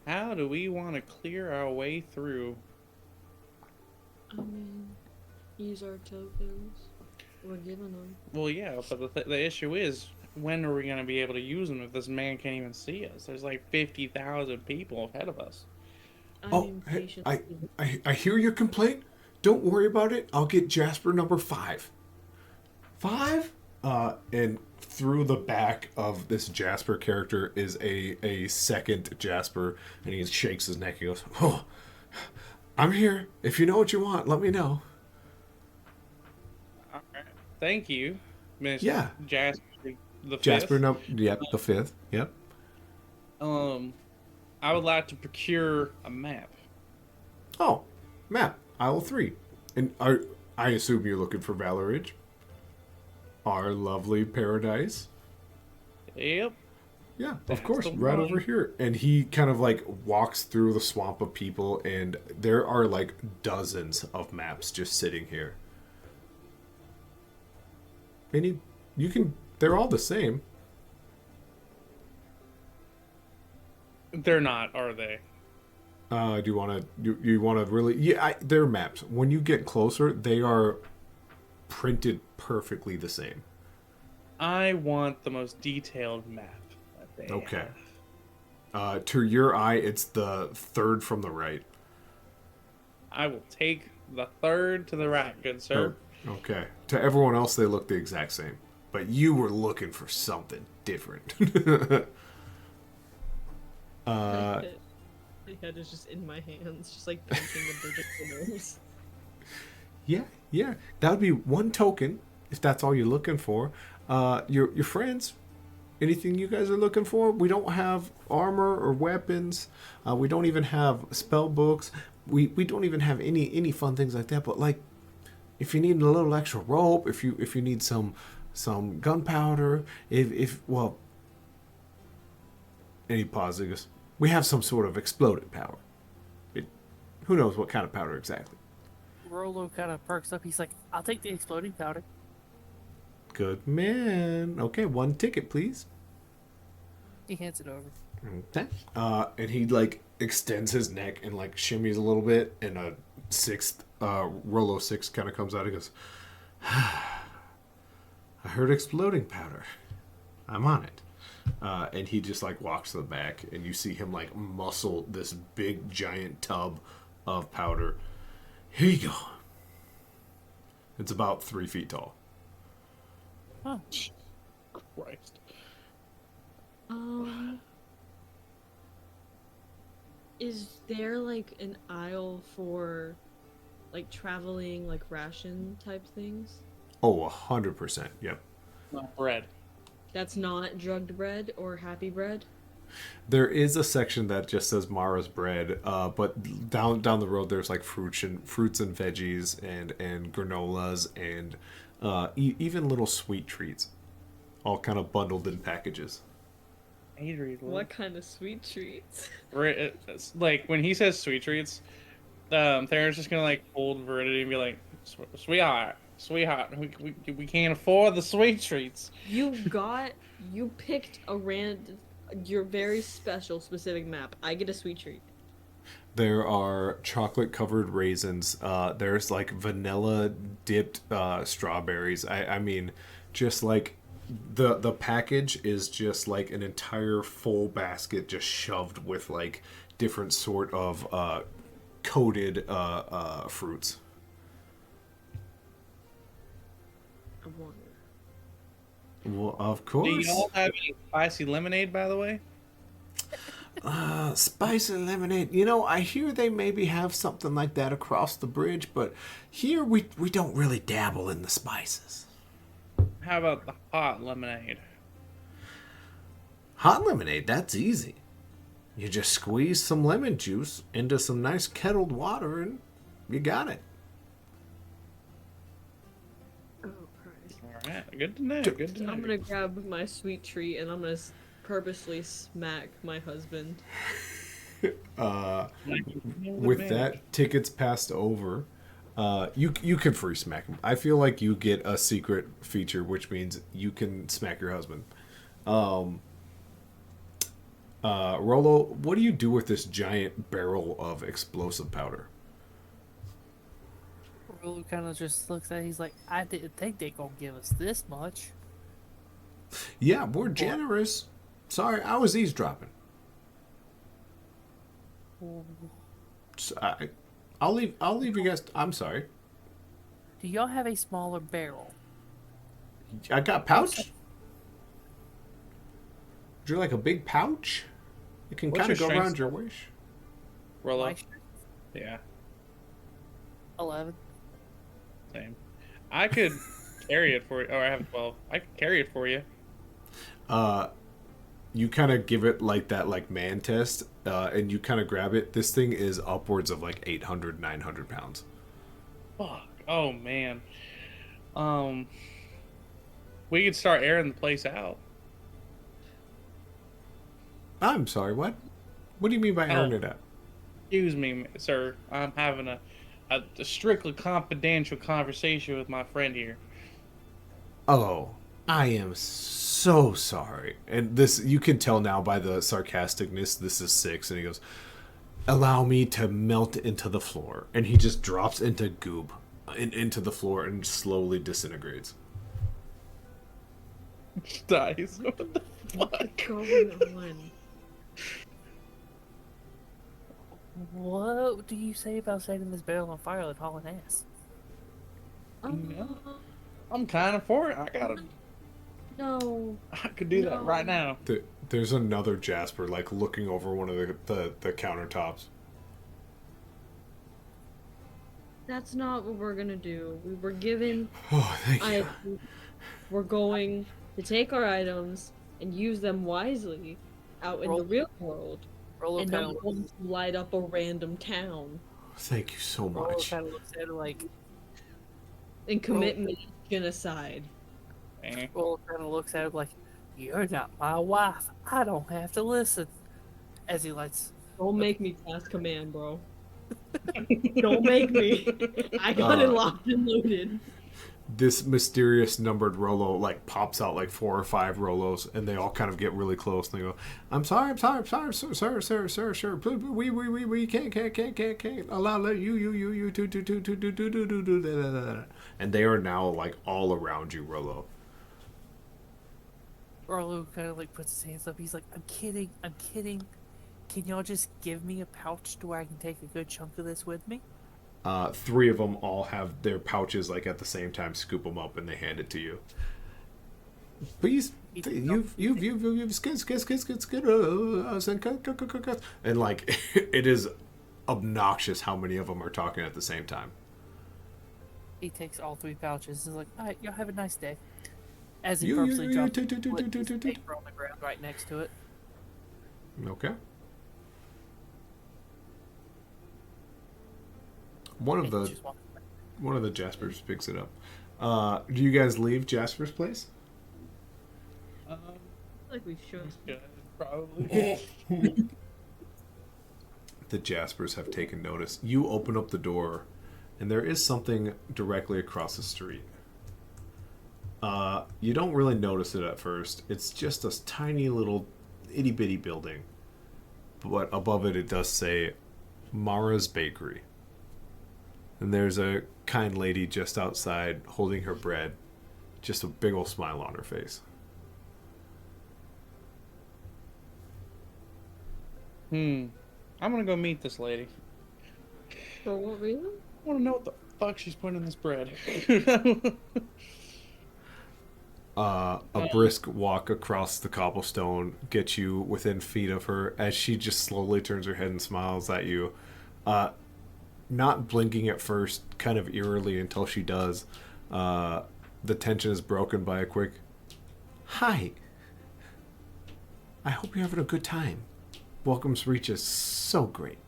S3: How do we want to clear our way through?
S4: I mean, use our tokens. We're giving them.
S3: Well, yeah, but the issue is, when are we going to be able to use them if this man can't even see us? There's like 50,000 people ahead of us.
S1: I hear your complaint. Don't worry about it. I'll get Jasper number 5. 5? And through the back of this Jasper character is a second Jasper, and he shakes his neck and goes, "Oh, I'm here. If you know what you want, let me know."
S3: All right. Thank you, Mr.
S1: Yeah.
S3: Jasper. The
S1: Jasper, yep, the 5th, yep.
S3: I would like to procure a map.
S1: Oh, map, aisle 3. And I assume you're looking for Valorridge? Our lovely paradise?
S3: Yep.
S1: Yeah, of
S3: That's
S1: course,
S3: the
S1: right
S3: one.
S1: over here. And he kind of like walks through the swamp of people, and there are like dozens of maps just sitting here. And you can, they're all the same.
S3: They're not, are they?
S1: Do you want to, you want to really, yeah, they're maps. When you get closer, they are printed perfectly the same.
S3: I want the most detailed map that they
S1: Okay.
S3: have.
S1: To your eye, it's the third from the right.
S3: I will take the third to the right, good sir.
S1: Okay. To everyone else, they look the exact same. But you were looking for something different.
S4: My head is just in my hands, just like pinching the bridge nose.
S1: Yeah. That would be one token, if that's all you're looking for. Your friends, anything you guys are looking for? We don't have armor or weapons. We don't even have spell books. We don't even have any fun things like that. But like, if you need a little extra rope, if you need some gunpowder, if well, any pauses. We have some sort of exploded powder. Who knows what kind of powder exactly?
S2: Rolo kind of perks up. He's like, I'll take the exploding powder.
S1: Good man. Okay, one ticket, please.
S2: He hands it over.
S1: Okay. And he like extends his neck and like shimmies a little bit, and a sixth Rolo 6 kind of comes out. He goes, I heard exploding powder. I'm on it. And he just like walks to the back, and you see him like muscle this big giant tub of powder. Here you go. It's about 3 feet tall.
S2: Huh.
S3: Christ.
S4: Is there like an aisle for like traveling, like ration type things?
S1: Oh, 100%. Yep.
S3: Not bread.
S4: That's not drugged bread or happy bread?
S1: There is a section that just says Mara's bread, but down the road there's like fruits and veggies and granolas and even little sweet treats, all kind of bundled in packages.
S3: Adrian,
S4: What kind of sweet treats?
S3: It's like when he says sweet treats, Theron's just gonna like hold Viridity and be like, sweetheart, we can't afford the sweet treats.
S4: You picked your very special, specific map. I get a sweet treat.
S1: There are chocolate covered raisins. There's like vanilla dipped strawberries. I mean, just like the package is just like an entire full basket just shoved with like different sort of coated fruits.
S4: I wonder.
S1: Well, of
S3: Do
S1: course.
S3: y'all have any spicy lemonade, by the way?
S1: Spice and lemonade. You know, I hear they maybe have something like that across the bridge, but here we don't really dabble in the spices.
S3: How about the hot lemonade?
S1: Hot lemonade, that's easy. You just squeeze some lemon juice into some nice kettled water and you got it.
S4: Oh, Christ.
S3: All right, good to know. Good to know.
S4: I'm gonna grab my sweet treat and I'm gonna purposely smack my husband.
S1: With that, tickets passed over. You can free smack him. I feel like you get a secret feature, which means you can smack your husband. Rolo, what do you do with this giant barrel of explosive powder?
S2: Rolo kind of just looks at it. He's like, I didn't think they gonna give us this much.
S1: Yeah, we're generous. Sorry, I was eavesdropping. So I'll leave you guys. I'm sorry.
S2: Do y'all have a smaller barrel?
S1: I got pouch. Would you like a big pouch? You can
S3: What's
S1: kind of
S3: your
S1: go
S3: strength?
S1: around your wish.
S3: Rolo.
S2: My
S3: Yeah,
S2: 11.
S3: same. I could carry it for you. Oh, I have 12. I could carry it for you.
S1: You kind of give it like that like man test, and you kind of grab it. This thing is upwards of like 800, 900 pounds.
S3: Fuck. Oh man. We could start airing the place out.
S1: I'm sorry, what? What do you mean by Hermit?
S3: Excuse me, sir. I'm having a strictly confidential conversation with my friend here.
S1: Oh, I am so sorry. And this, you can tell now by the sarcasticness, this is 6. And he goes, allow me to melt into the floor. And he just drops into goop into the floor and slowly disintegrates.
S3: Dies. What the fuck?
S4: Going on.
S2: What do you say about setting this barrel on fire like hauling ass?
S3: No. I'm kind of for it.
S4: No.
S3: I could do that right now.
S1: There's another Jasper, like, looking over one of the countertops.
S4: That's not what we're gonna do. We were given
S1: Oh, thank you.
S4: We're going to take our items and use them wisely out in the real world.
S2: Rolo
S4: And
S2: kind
S4: not
S2: of
S4: going to light up a random town
S1: Thank you so
S2: Rolo
S1: much.
S2: kind of looks at it like
S4: and commit genocide.
S2: Rolo kind of looks at it like, "You're not my wife. I don't have to listen." As he lights.
S4: Don't make me pass command, bro. Don't make me. I got it locked and loaded.
S1: This mysterious numbered Rolo, like, pops out like 4 or 5 Rolos, and they all kind of get really close, and they go, I'm sorry, sir, we can't allow you to. And they are now, like, all around you, Rolo.
S2: Rolo kind of like puts his hands up. He's like, I'm kidding. Can y'all just give me a pouch to where I can take a good chunk of this with me?"
S1: 3 of them all have their pouches, like, at the same time, scoop them up, and they hand it to you. Please, you've and, like, it is obnoxious how many of them are talking at the same time.
S2: He takes all 3 pouches and is like, "Alright, y'all have a nice day." As he purposely drops a paper on the ground right next to it.
S1: Okay. One of the Jaspers picks it up. Do you guys leave Jasper's place?
S4: Like we should.
S3: Yeah, probably.
S1: The Jaspers have taken notice. You open up the door, and there is something directly across the street. You don't really notice it at first. It's just a tiny little itty-bitty building. But above it, it does say Mara's Bakery. And there's a kind lady just outside holding her bread. Just a big old smile on her face.
S3: I'm gonna go meet this lady.
S4: For what reason?
S3: I wanna know what the fuck she's putting in this bread.
S1: A brisk walk across the cobblestone gets you within feet of her as she just slowly turns her head and smiles at you. Not blinking at first, kind of eerily until she does. The tension is broken by a quick, "Hi. I hope you're having a good time. Welcome's Reach is so great."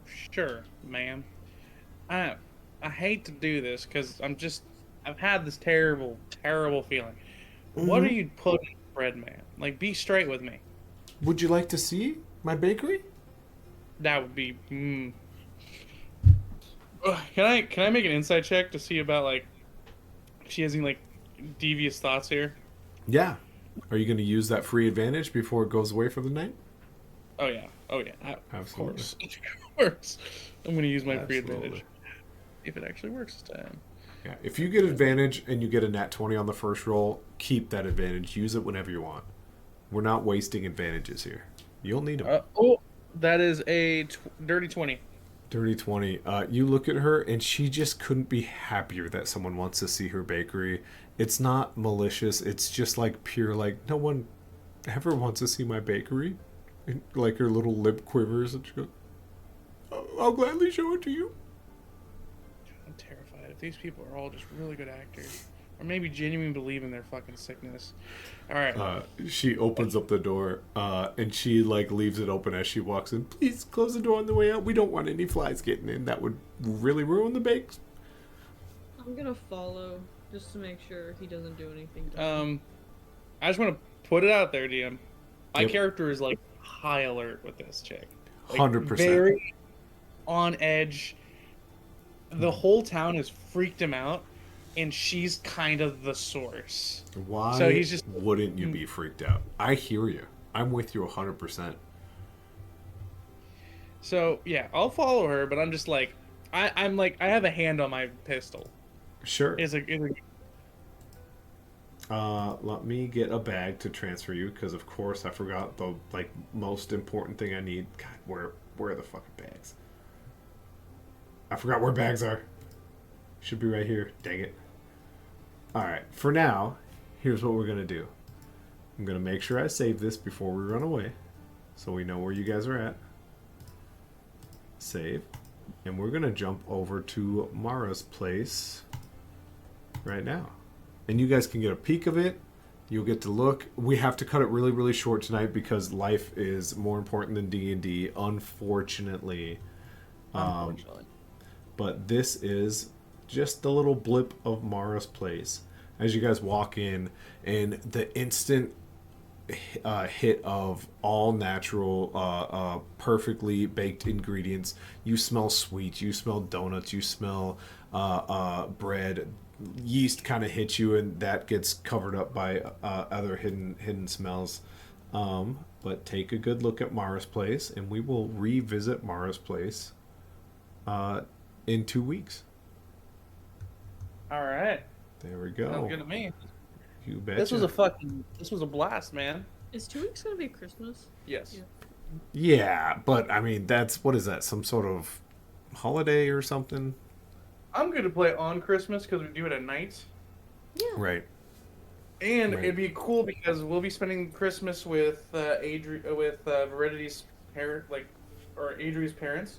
S3: Sure, ma'am. I hate to do this because I've had this terrible feeling. What are you putting in bread, man? Like, be straight with me.
S1: Would you like to see my bakery?
S3: That would be. Can I make an insight check to see about, like, if she has any, like, devious thoughts here?
S1: Yeah. Are you going to use that free advantage before it goes away for the night?
S3: Oh yeah.
S1: Absolutely.
S3: Of course. I'm gonna use my free
S1: Absolutely.
S3: advantage if it actually works this time.
S1: Yeah. If you get advantage and you get a nat 20 on the first roll, keep that advantage. Use it whenever you want. We're not wasting advantages here. You'll need them.
S3: That is a dirty 20.
S1: Dirty 20. You look at her, and she just couldn't be happier that someone wants to see her bakery. It's not malicious. It's just like pure, like, no one ever wants to see my bakery. And, like, her little lip quivers, and she goes, I'll gladly show it to you.
S3: I'm terrified. If these people are all just really good actors, or maybe genuinely believe in their fucking sickness. All right.
S1: She opens up the door, and she, like, leaves it open as she walks in. Please close the door on the way out. We don't want any flies getting in. That would really ruin the bakes.
S4: I'm gonna follow just to make sure he doesn't do anything dumb.
S3: I just want to put it out there, DM. My
S1: Yep.
S3: character is like high alert with this chick. Like,
S1: 100%.
S3: very on edge. The whole town has freaked him out, and she's kind of the source.
S1: Why
S3: So he's just
S1: wouldn't you be freaked out? I hear you. I'm with you 100%.
S3: so yeah. I'll follow her, but I'm just like, I'm like I have a hand on my pistol.
S1: Sure.
S3: Is a
S1: Let me get a bag to transfer you because, of course, I forgot the most important thing I need. God, where are the fucking bags? I forgot where bags are. Should be right here. Dang it. All right. For now, here's what we're gonna do. I'm gonna make sure I save this before we run away, so we know where you guys are at. Save, and we're gonna jump over to Mara's place right now. And you guys can get a peek of it. You'll get to look. We have to cut it really, really short tonight because life is more important than D&D, unfortunately.
S3: unfortunately.
S1: But this is just the little blip of Mara's place. As you guys walk in, and the instant hit of all natural, perfectly baked ingredients. You smell sweet. You smell donuts. You smell bread. Yeast kind of hits you, and that gets covered up by other hidden smells. But take a good look at Mara's place, and we will revisit Mara's place in 2 weeks.
S3: All right.
S1: There we go.
S3: Sounds good to me.
S1: You betcha.
S3: This was a blast, man.
S4: Is 2 weeks gonna be Christmas?
S3: Yes.
S4: Yeah.
S1: Yeah, but I mean, what is that? Some sort of holiday or something?
S3: I'm going to play on Christmas because we do it at night.
S4: Yeah.
S1: Right.
S3: And
S1: Right.
S3: it'd be cool because we'll be spending Christmas with Viridity's or Adri's parents.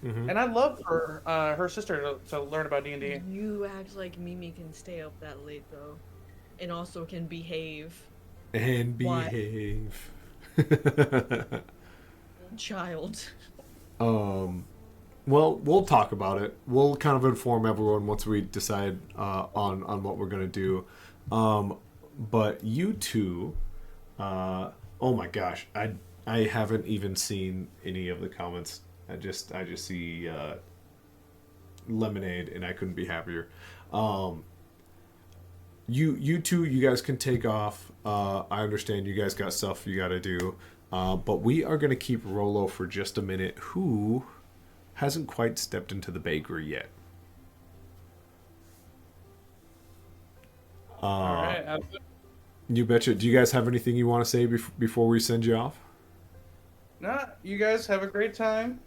S1: Mm-hmm.
S3: And I'd love for her sister to learn about D&D.
S4: You act like Mimi can stay up that late though, and also can behave.
S1: And
S4: Why?
S1: behave.
S4: Child.
S1: Well, we'll talk about it. We'll kind of inform everyone once we decide on what we're gonna do. But you two, oh my gosh, I haven't even seen any of the comments. I just see lemonade, and I couldn't be happier. You two, you guys can take off. I understand you guys got stuff you got to do, but we are gonna keep Rolo for just a minute. Who hasn't quite stepped into the bakery yet?
S3: All right.
S1: You betcha. Do you guys have anything you want to say before we send you off?
S3: Nah, you guys have a great time.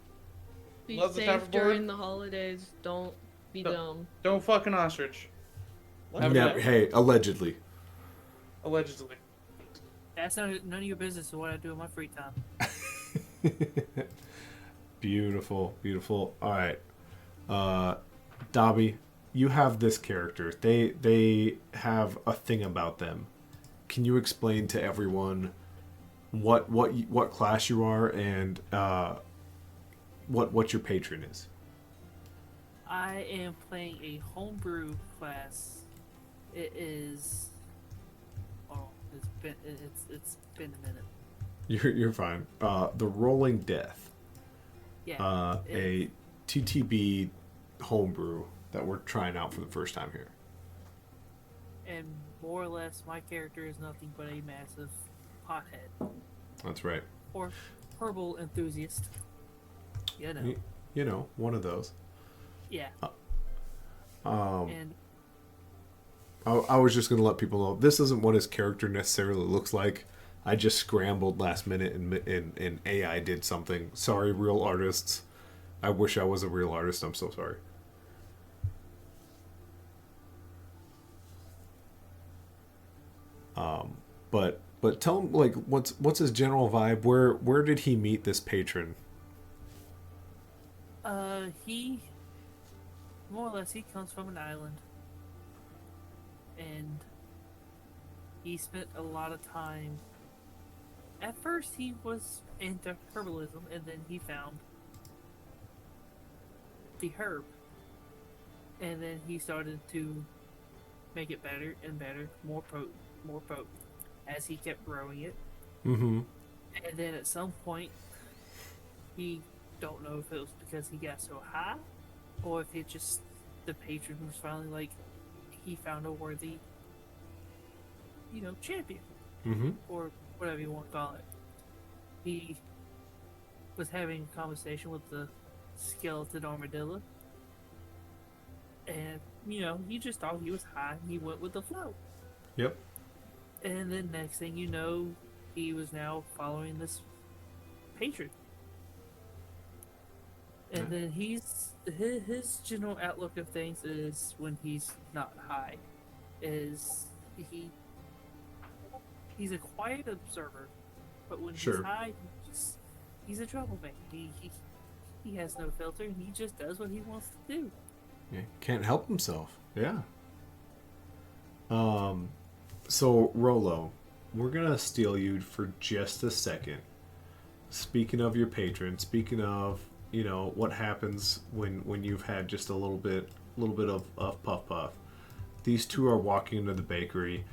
S4: Be
S3: Love the
S4: safe
S3: type of
S4: during
S3: board.
S4: the holidays. Don't be dumb.
S3: Don't fuck an ostrich. Have a
S1: Never,
S3: good-
S1: hey, allegedly.
S3: Allegedly.
S2: That's none of your business of what I do in my free time.
S1: Beautiful, beautiful. All right, Dobby, you have this character. They have a thing about them. Can you explain to everyone what class you are and what your patron is?
S2: I am playing a homebrew class. It is. Oh, it's been a minute.
S1: You're fine. The Rolling Death.
S2: Yeah.
S1: A TTB homebrew that we're trying out for the first time here.
S2: And more or less, my character is nothing but a massive pothead
S1: That's right.
S2: or herbal enthusiast. You know.
S1: You know, one of those.
S2: Yeah.
S1: Um,
S2: And
S1: I was just going to let people know this isn't what his character necessarily looks like. I just scrambled last minute and AI did something. Sorry, real artists. I wish I was a real artist. I'm so sorry. But tell him, like, what's his general vibe? Where did he meet this patron?
S2: he more or less he comes from an island, and he spent a lot of time. At first, he was into herbalism, and then he found the herb, and then he started to make it better and better, more potent, as he kept growing it.
S1: Mm-hmm.
S2: And then at some point, he don't know if it was because he got so high, or if it just the patron was finally like he found a worthy, champion
S1: Mm-hmm.
S2: or whatever you want to call it. He was having a conversation with the skeleton armadillo, and he just thought he was high. And he went with the flow,
S1: Yep.
S2: and then next thing you know, he was now following this patron. And then his general outlook of things is when he's not high, is he's a quiet observer, but when
S1: Sure.
S2: he's high, he's a troublemaker. He has no filter, and he just does what he wants to do.
S1: Yeah. Can't help himself. Yeah. So Rolo, we're gonna steal you for just a second. Speaking of your patron, speaking of what happens when you've had just a little bit of puff. These two are walking into the bakery.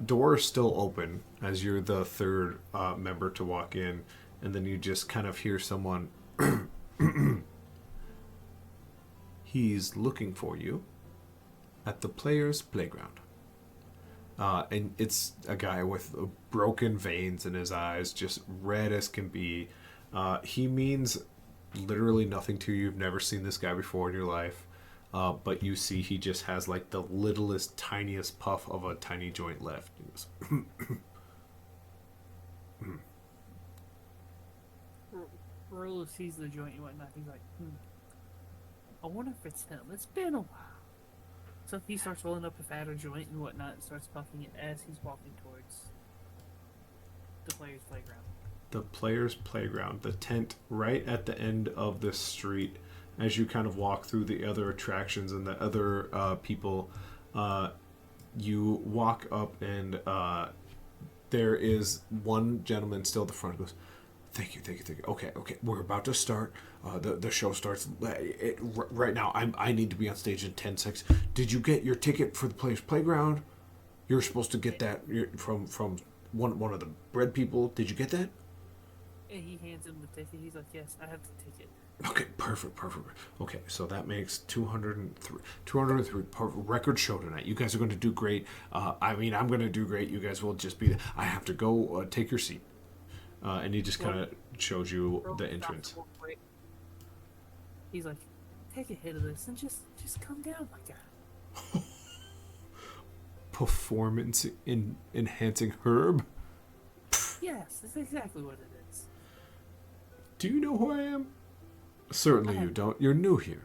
S1: Door is still open as you're the third member to walk in, and then you just kind of hear someone. He's looking for you at the player's playground. And it's a guy with broken veins in his eyes, just red as can be. He means literally nothing to you. You've never seen this guy before in your life. But you see he just has like the littlest, tiniest puff of a tiny joint left. He goes,
S2: Rolo sees the joint and whatnot. He's like, I wonder if it's him. It's been a while. So he starts rolling up a fatter joint and whatnot and starts puffing it as he's walking towards the player's playground.
S1: the player's playground, the tent right at the end of this street. As you kind of walk through the other attractions and the other people, you walk up and there is one gentleman still at the front who goes, Thank you. Okay, we're about to start. The show starts right now. I need to be on stage in 10 seconds. Did you get your ticket for the player's playground? You're supposed to get that from one of the bread people. Did you get that?
S2: And he hands him the ticket. He's like, yes, I have the ticket.
S1: Okay, perfect. Okay, so that makes 203. 203. Record show tonight. You guys are going to do great. I'm going to do great. You guys will just be... I have to go take your seat. And he just kind of shows you the entrance.
S2: He's like, take a hit of this and just come down, my guy.
S1: Performance enhancing herb?
S2: Yes, that's exactly what it is.
S1: Do you know who I am? Certainly you don't. You're new here.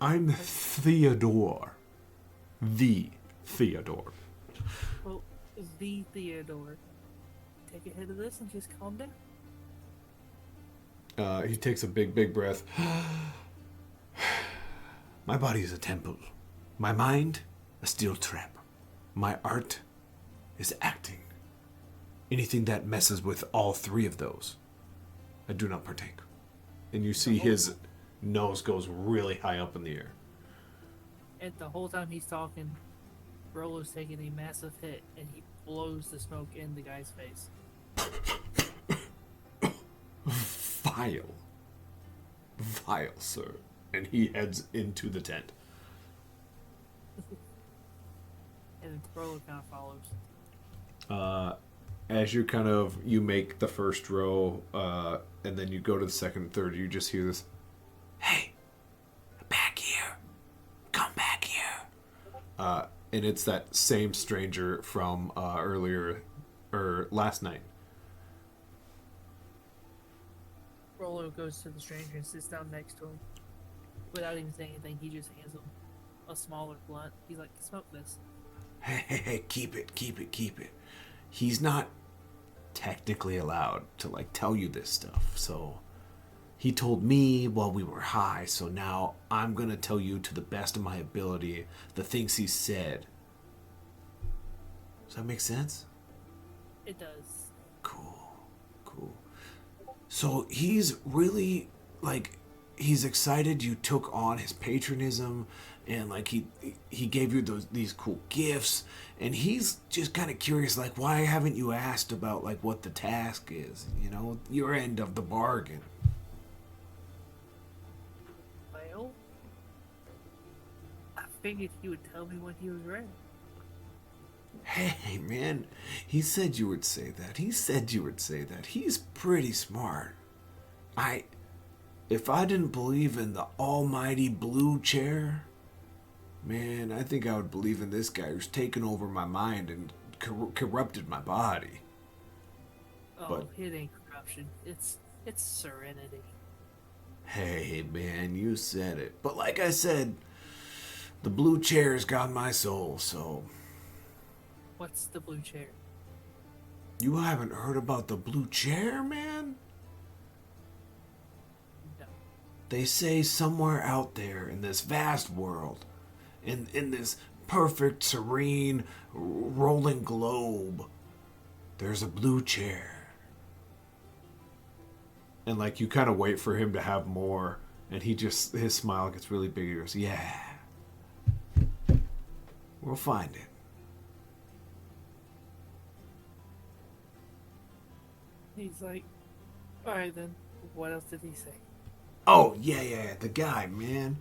S1: I'm Theodore. The Theodore.
S2: Well, the Theodore. Take a hit of this and just calm down.
S1: He takes a big breath. My body is a temple. My mind, a steel trap. My art is acting. Anything that messes with all three of those, I do not partake. And you see his nose goes really high up in the air.
S2: And the whole time he's talking, Rolo's taking a massive hit, and he blows the smoke in the guy's face.
S1: Vile, sir. And he heads into the tent.
S2: And then Rolo kind of follows.
S1: As you make the first row, and then you go to the second and third, you just hear this, Hey, back here. Come back here. And it's that same stranger from last night.
S2: Rolo goes to the stranger and sits down next to him. Without even saying anything, he just hands him a smaller blunt. He's like, smoke this.
S1: Hey, keep it. He's not technically allowed to, tell you this stuff, so he told me while we were high, so now I'm gonna tell you to the best of my ability the things he said. Does that make sense?
S2: It does.
S1: Cool. So he's really, he's excited you took on his patronism,
S5: and like he gave you these cool gifts, and he's just kind of curious, like, why haven't you asked about like what the task is? You know, your end of the bargain.
S2: Well, I figured he would tell me when he was ready.
S5: Hey, man, he said you would say that. He said you would say that. He's pretty smart. If I didn't believe in the almighty blue chair, man, I think I would believe in this guy who's taken over my mind and corrupted my body.
S2: Oh,
S5: But-
S2: it ain't corruption. It's serenity.
S5: Hey, man, you said it. But like I said, the blue chair's got my soul, so...
S2: What's the blue chair?
S5: You haven't heard about the blue chair, man?
S2: No.
S5: They say somewhere out there in this vast world, in this perfect, serene, rolling globe, there's a blue chair.
S1: And like you kind of wait for him to have more, and his smile gets really big. He goes,
S5: Yeah. We'll find it.
S2: He's like, alright then, what else did he say?
S5: Oh, yeah, the guy, man.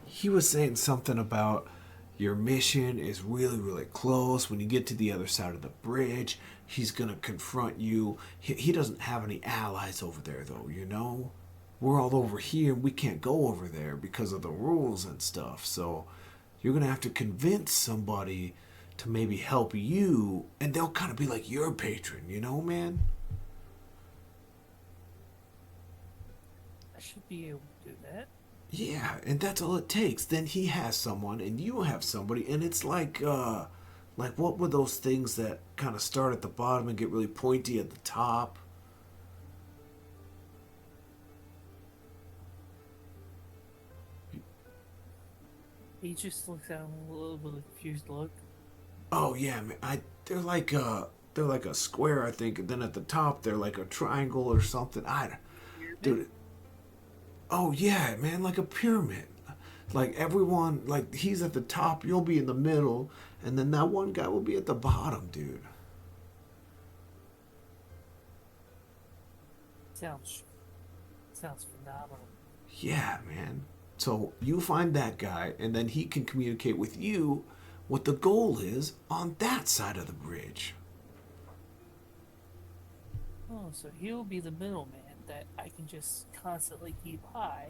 S5: He was saying something about your mission is really, really close. When you get to the other side of the bridge, he's gonna confront you. He doesn't have any allies over there, though, you know? We're all over here. We can't go over there because of the rules and stuff. So you're gonna have to convince somebody to maybe help you, and they'll kind of be like your patron, you know, man?
S2: I should be able to do that.
S5: Yeah, and that's all it takes. Then he has someone, and you have somebody, and it's like what were those things that kind of start at the bottom and get really pointy at the top?
S2: He just looks at him with a little bit of a confused look.
S5: Oh yeah, man. They're like a square, I think, and then at the top they're like a triangle or something. Dude. Oh yeah, man, like a pyramid. Like everyone, like he's at the top, you'll be in the middle, and then that one guy will be at the bottom, dude.
S2: Sounds phenomenal.
S5: Yeah, man. So you find that guy, and then he can communicate with you what the goal is on that side of the bridge.
S2: Oh, so he'll be the middleman that I can just constantly keep high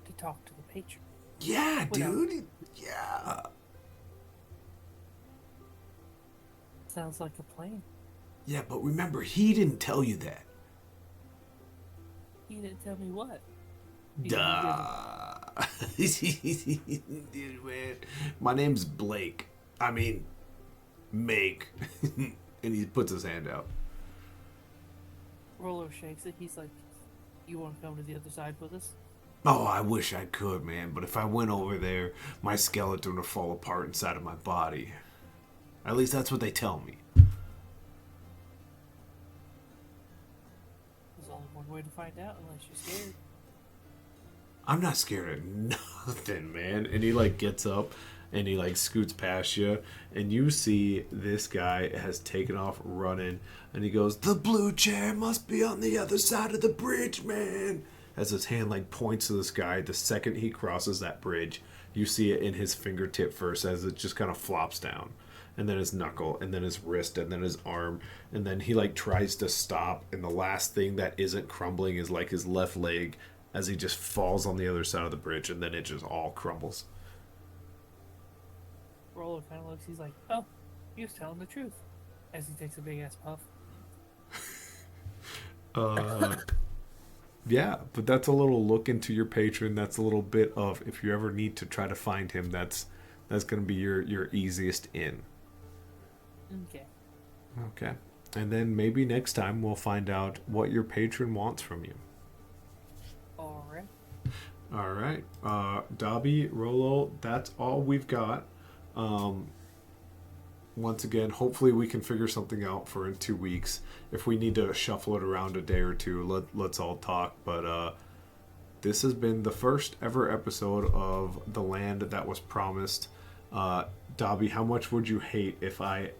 S2: to talk to the patron.
S5: Yeah,
S2: Without-
S5: dude. Yeah.
S2: Sounds like a plan.
S5: Yeah, but remember, he didn't tell you that.
S2: He didn't tell me what. He didn't give
S5: Duh. Dude, man. My name's Blake. I mean, Make. And he puts his hand out.
S2: Rolo shakes it. He's like, you want to come to the other side with us?
S5: Oh, I wish I could, man. But if I went over there, my skeleton would fall apart inside of my body. At least that's what they tell me.
S2: There's only one way to find out unless you're scared.
S5: I'm not scared of nothing, man.
S1: and he like gets up and he like scoots past you, and you see this guy has taken off running, and he goes,
S5: The blue chair must be on the other side of the bridge, man.
S1: as his hand like points to the sky. The second he crosses that bridge, you see it in his fingertip first as it just kind of flops down, and then his knuckle, and then his wrist, and then his arm, and then he like tries to stop, and the last thing that isn't crumbling is like his left leg as he just falls on the other side of the bridge, and then it just all crumbles.
S2: Rolo kind of looks. He's like, oh, he was telling the truth. As he takes a big ass puff.
S1: Yeah, but that's a little look into your patron. That's a little bit of, if you ever need to try to find him, that's going to be your easiest in.
S2: Okay.
S1: Okay. And then maybe next time we'll find out what your patron wants from you.
S2: Alright.
S1: All right. Dobby, Rolo, that's all we've got. Once again, hopefully we can figure something out for in 2 weeks. If we need to shuffle it around a day or two, let's all talk. But this has been the first ever episode of The Land That Was Promised. Dobby, how much would you hate if I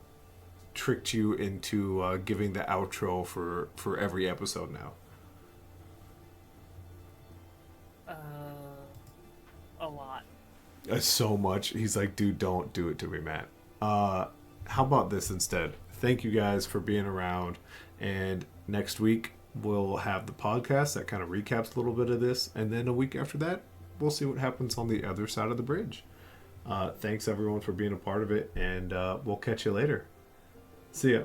S1: tricked you into giving the outro for every episode now?
S2: A lot.
S1: So much. He's like, dude, don't do it to me, Matt. How about this instead? Thank you guys for being around, and next week we'll have the podcast that kind of recaps a little bit of this, and then a week after that we'll see what happens on the other side of the bridge. Thanks everyone for being a part of it, and we'll catch you later. See ya.